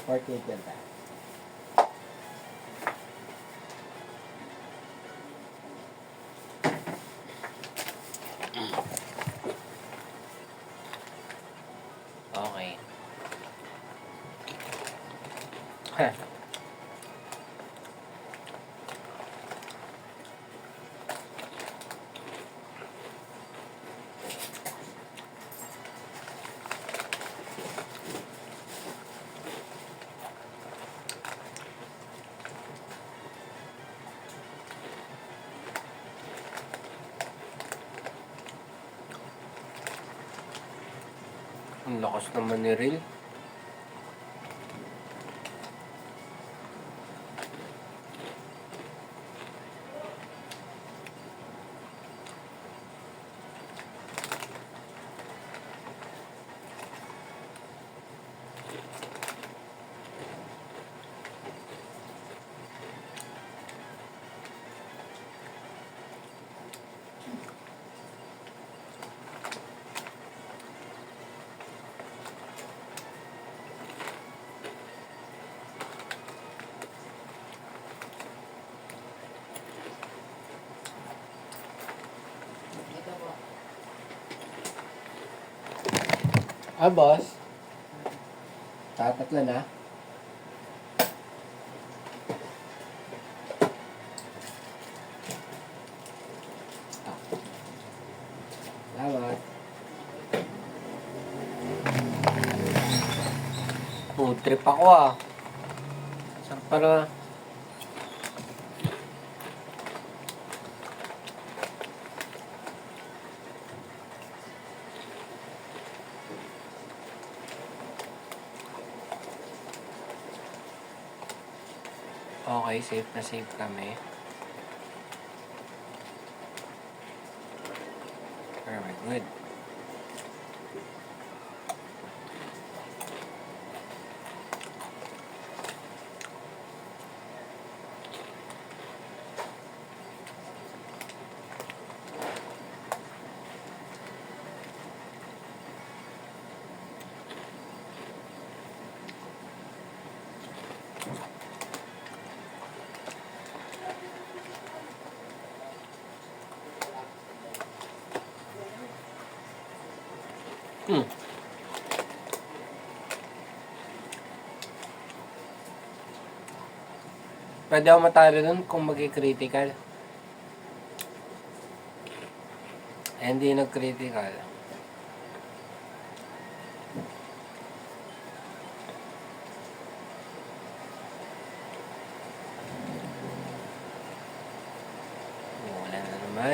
$48 yan tayo. Okay. Heh. Ang lakas naman ni Ril. Ito po. Boss. Tatatlo na. Salamat. Food trip ako Saan para... Okay, safe na safe kami. Very good. Pwede ako matalo nun kung magi-critical. Hindi nag-critical.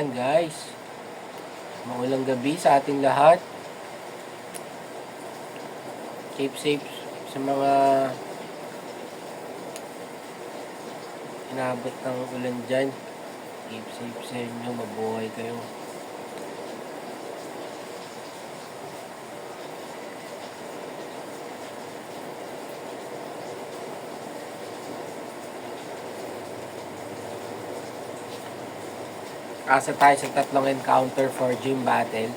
Ayan guys. Maulang gabi sa ating lahat. Keep safe sa mga inabot ng ulan dyan. Keep safe sa inyo. Mabuhay kayo. Asa tayo sa tatlong encounter for gym battle.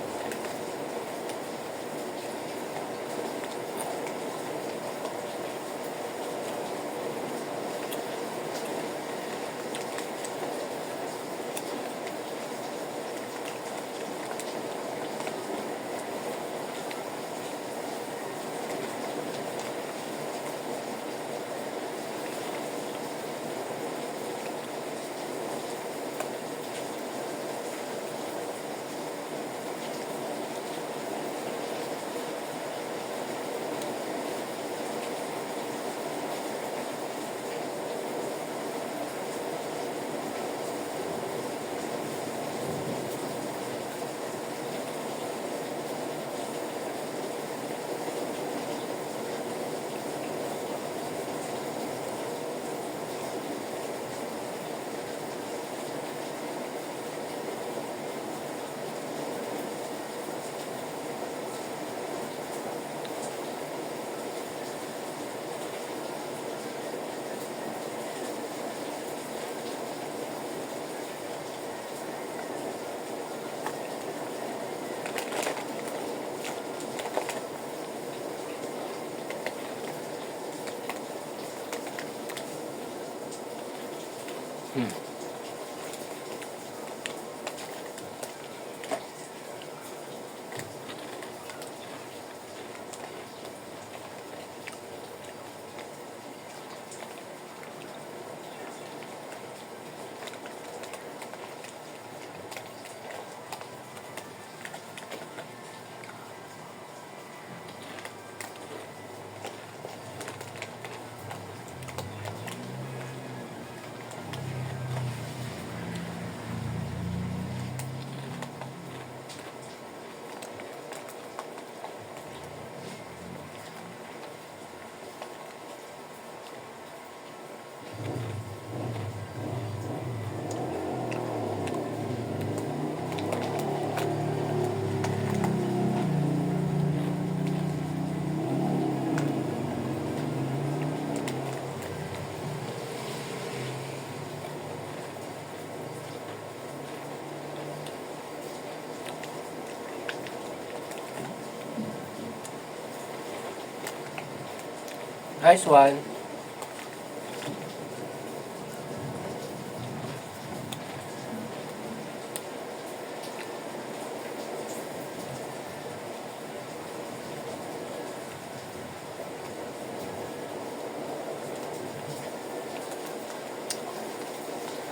Nice one.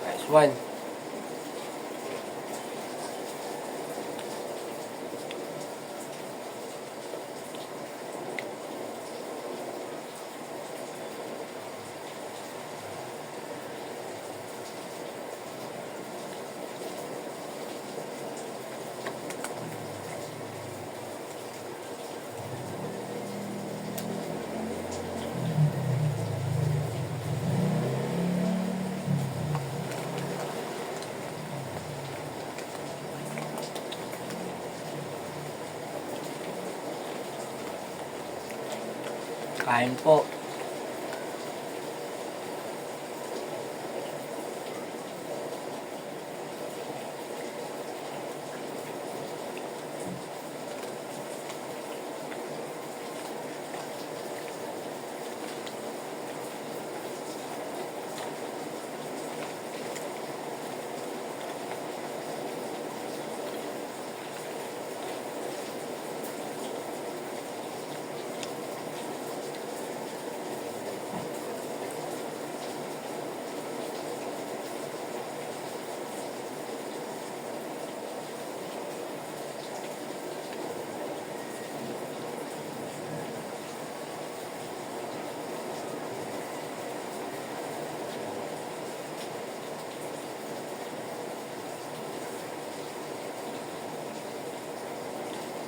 Nice one. Kain po.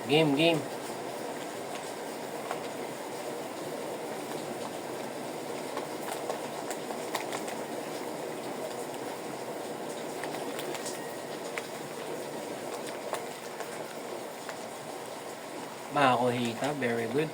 Game, game. Makuhita, very good.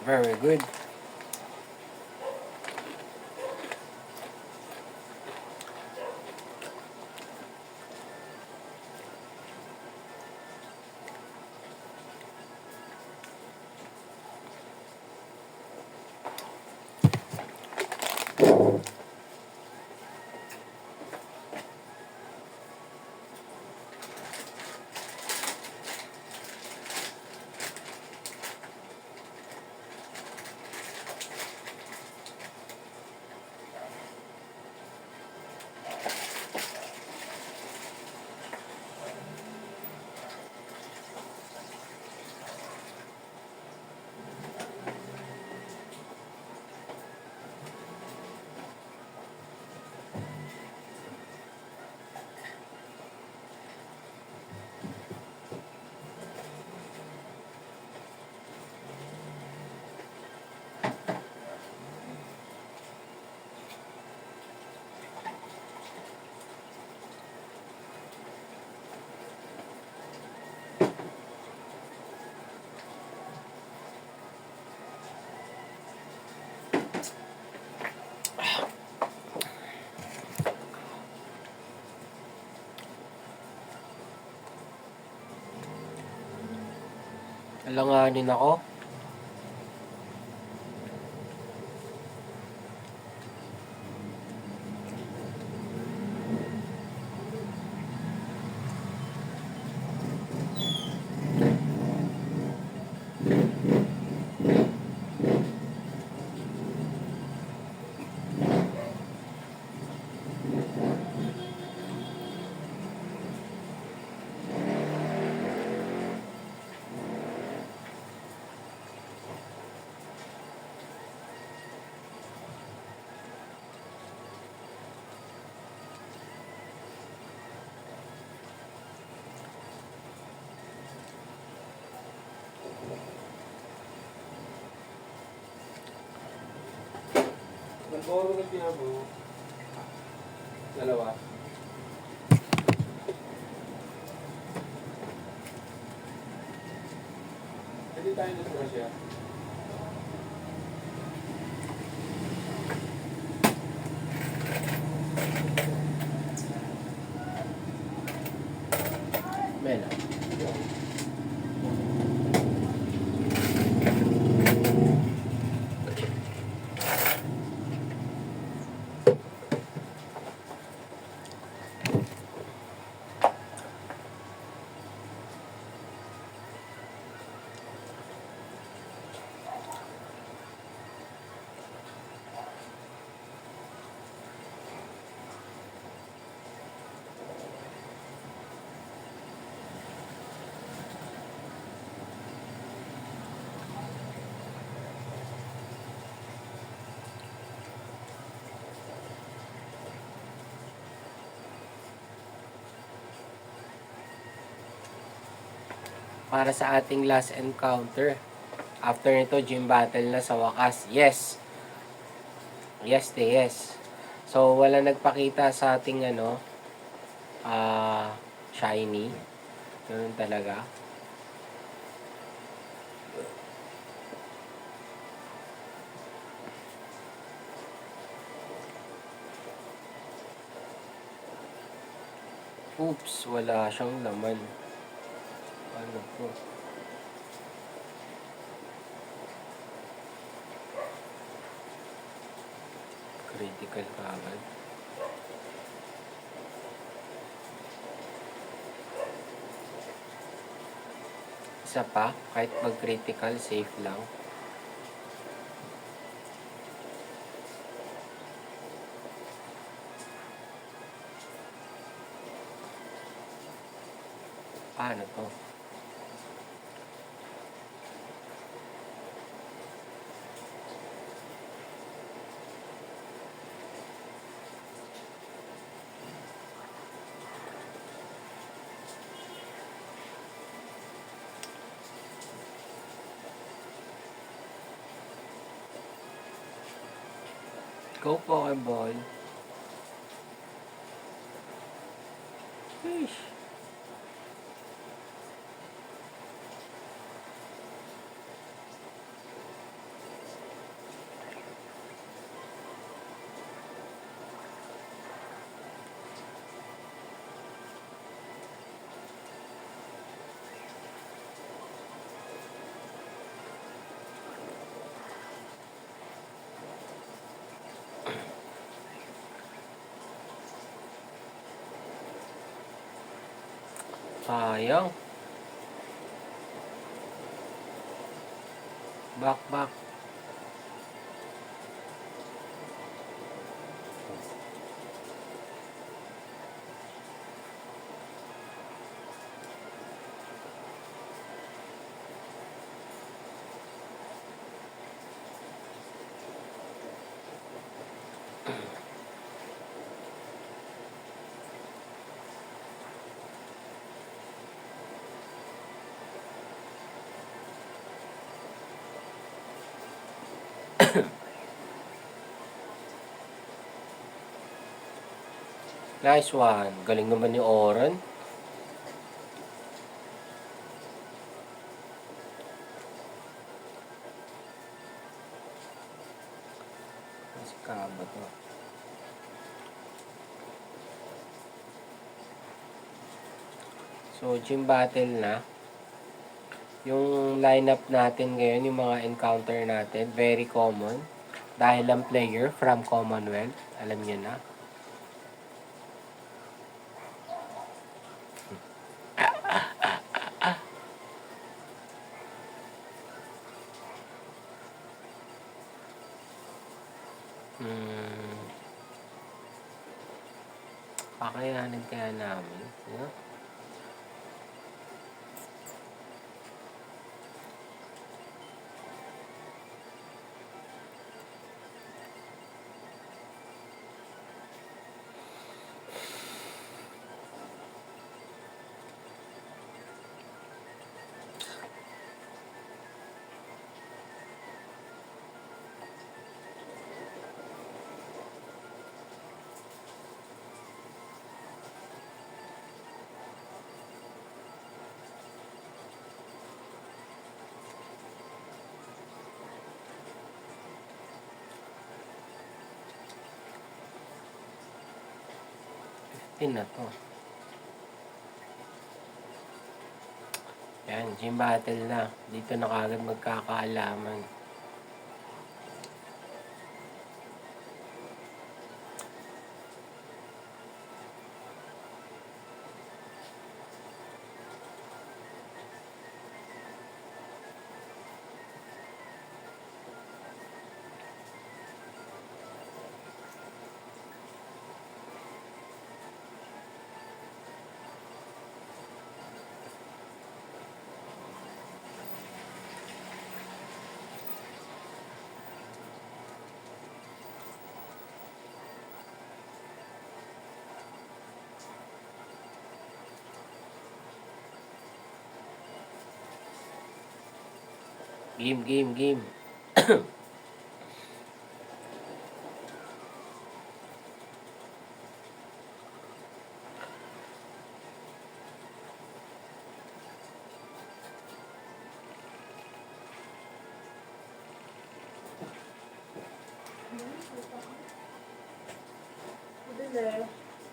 Very good. Alanganin ako. Nag-borrow ng pinamo. Dalawa. Pwede tayo na sa Russia. Mela. Para sa ating last encounter. After nito, gym battle na sa wakas. Yes. Yes, de yes. So, wala nagpakita sa ating shiny. Ganun talaga. Oops, wala siyang laman. Ano to? Critical kagad. Isa pa, kahit mag-critical, safe lang. Paano to? Go Pokeball. Fish. Sayang. Back. Nice one. Galing naman ni Oren. Kasi kaba to. So, gym battle na. Yung lineup natin ngayon, yung mga encounter natin, very common. Dahil ang player from Commonwealth, alam niyo na. Kakayanin kaya namin. Yeah. Na to. Yan, gym battle na. Dito na kagad magkakaalaman. Game.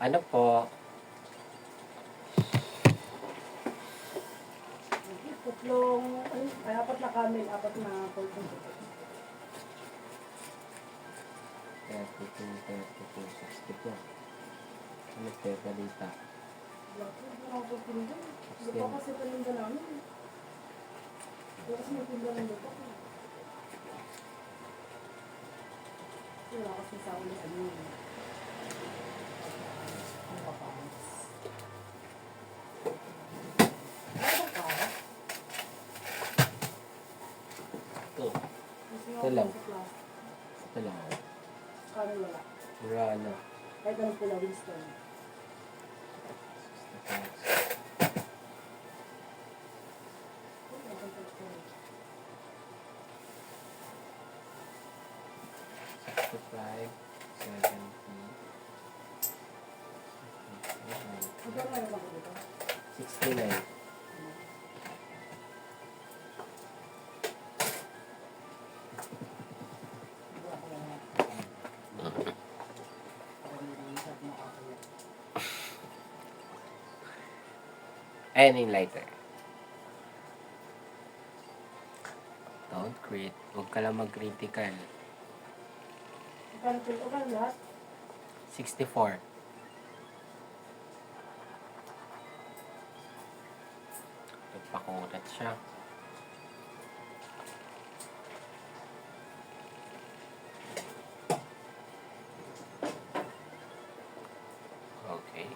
Ano po? may 4 na 14. 32, 32, 64. Ano balita? Hindi ako pinda. Hindi pa kasi paninda namin. Hindi kasi may pinda ng lupa ko. Kasi wala kasi sa ulit ano yun. Ang papamas. Ano ba para? Ito. Kasi Ito lang. sa class. Ito lang. Kano wala. Wala na. Kahit anong pula Winston. Sixty-five, 70, Magkano meron ba ko dito? 69. Wala ko lang. Ayan yung lighter. Don't crit. Huwag ka lang mag-critical. Magkano lahat? 64. Nagpakulat siya. Okay.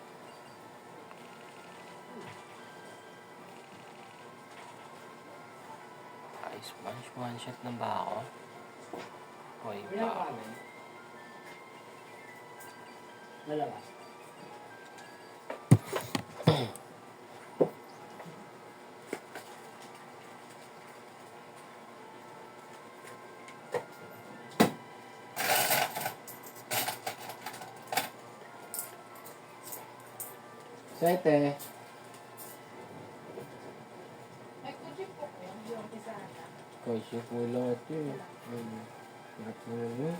Ayos, one shot na ba ako? Hoy, ba? Dalawa. Sete. Ay, kutsi po ko. Yung isa na. Kasi kulang ito eh. Hirap mo yun.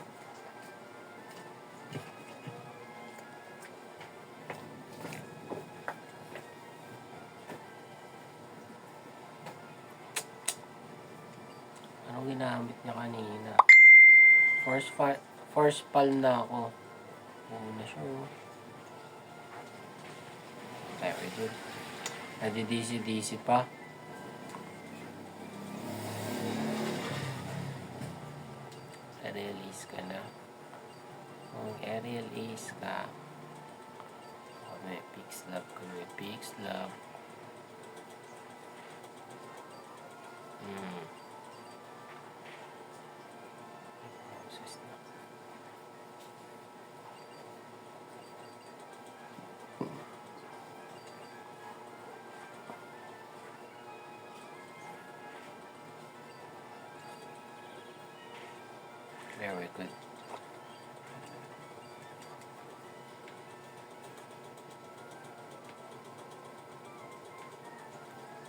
Anong ginamit niya kanina? Force pal na ako. Oo na siya. Oh. Very good. Nadi-DC-DC pa. Aerial ace ka na. Kung aerial ace ka, kung may pick slab ka, may pick slab. Process na. Very good.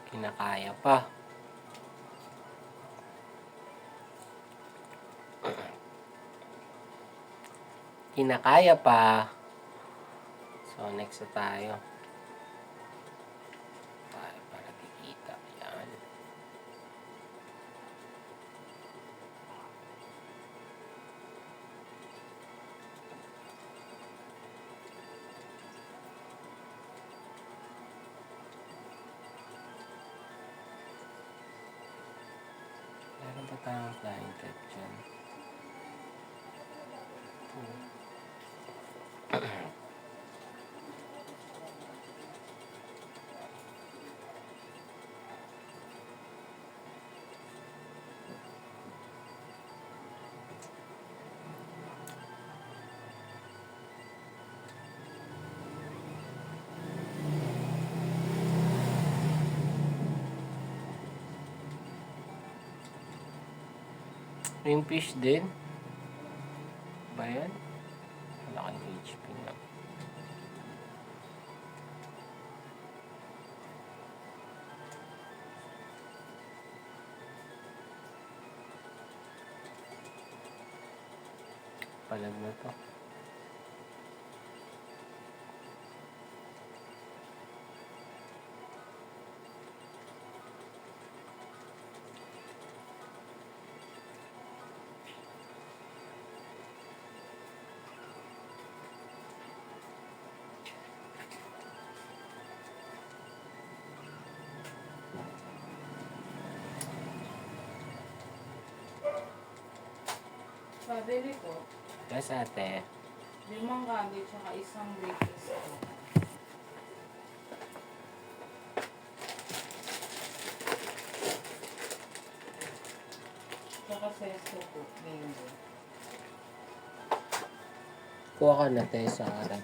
Kinakaya pa. Kinakaya pa. So, next na tayo. Para kikita. Yan. Meron ba tayong flying type dyan? Yung fish din. Ba yan? Malaking HP na. Palag na to. Padeli po. Yes, ate. 5 cabbage, tsaka isang breakfast po. Tsaka sesto po, mango. Kuha ka na tayo sa harap.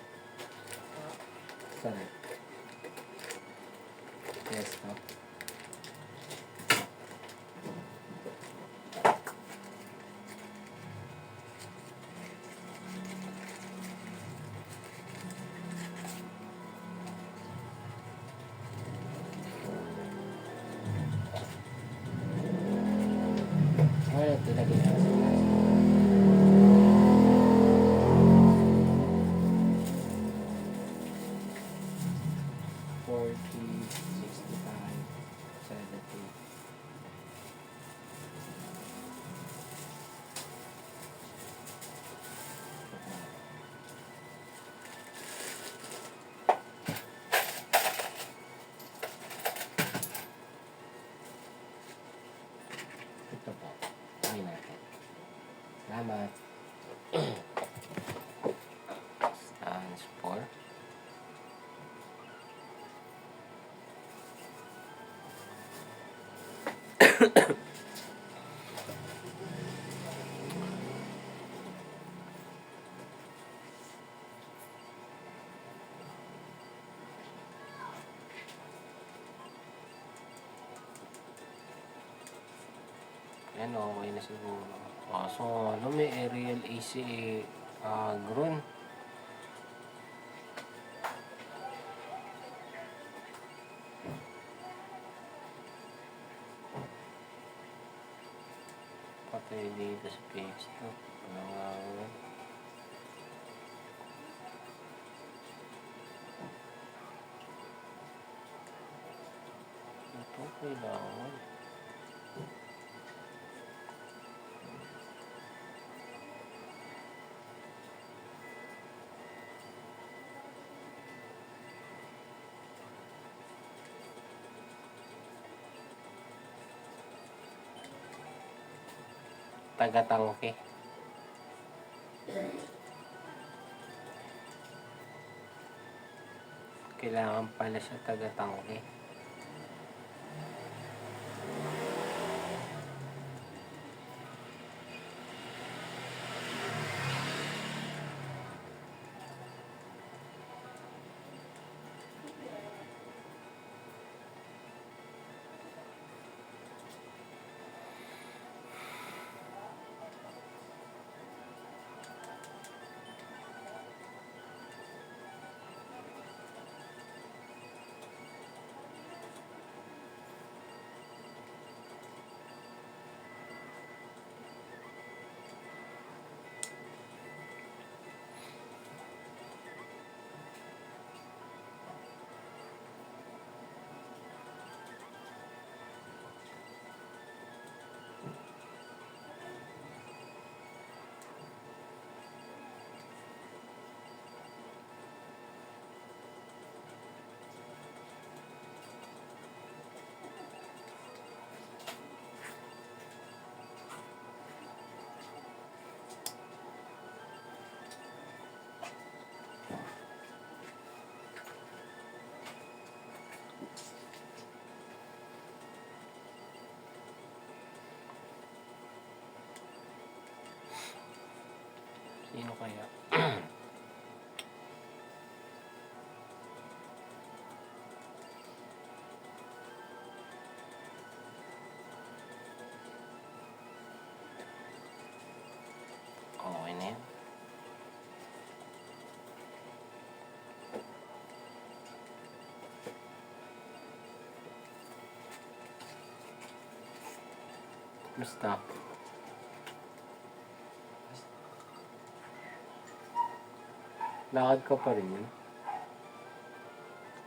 Saan? Yes, no? Ay, ito lagi na sa taas. $40, $65, $70. Ito po. Ay natin. Salamat. Stands for yan, okay na siguro. Kaso, ano, may aerial AC groon. Patay dito sa page to. Ano nga yun? Ito kailangan. Taga-tangke. Kailangan pala siya taga-tangke. Sino kaya? Okay na yan. Basta. Lakad ka pa rin yun.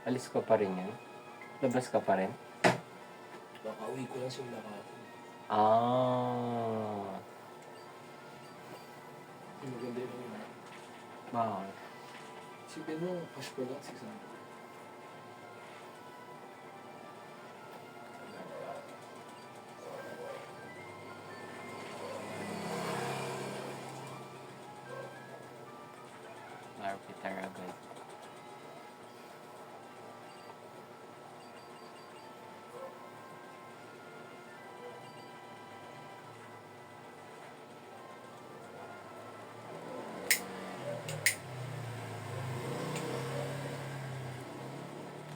Alis ka pa rin yun. Labas ka pa rin. Baka uwi ko lang simula kahapon. Ah. Yung maganda yun. Bakit? Sipin mo, Pasko lang, 600. Peter agad.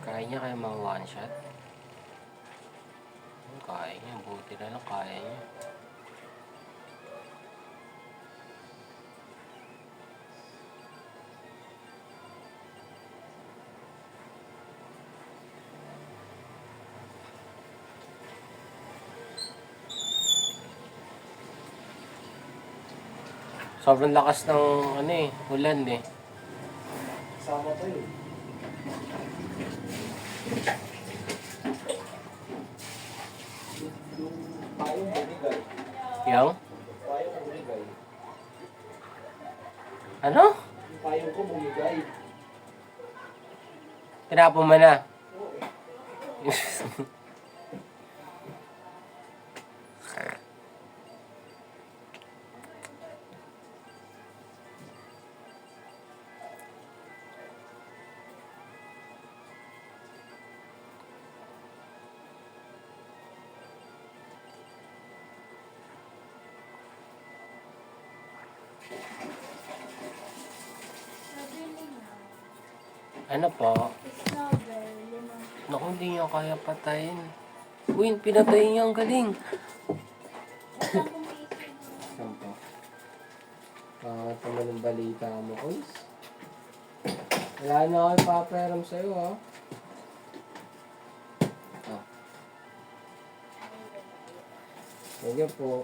Kaya niya kaya mga one shot? Kaya niya, buti na lang kaya niya. Sobrang lakas ng ulan eh. Sama to yun. Yung payong binigay. Yang? Payong bumigay. Ano? Yung payong ko bumigay. Tinapon mo na. Sabi nila, Ano po? it's novel, limang Naku, hindi niya kaya patayin. Uy, pinatay niya, ang galing. Isang pumiso. Sampo. Pangat naman ang balita mo, Koys. Wala na ako ipapayaram sa'yo, ha? Ah. Sige po.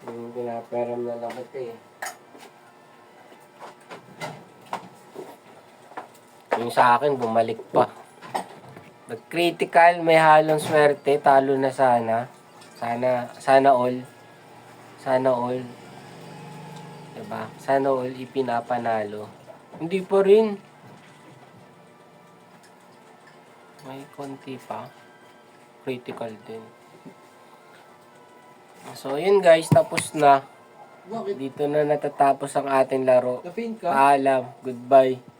Yung pinapayaram na lang kita eh. Yung sa akin, bumalik pa. Nag-critical, may halong swerte, talo na sana. Sana all. Sana all. Diba? Sana all ipinapanalo. Hindi pa rin. May konti pa. Critical din. So, yun guys, tapos na. Bakit? Dito na natatapos ang ating laro. Na-faint ka? Paalam. Goodbye.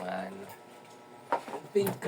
Ano. Faint ka?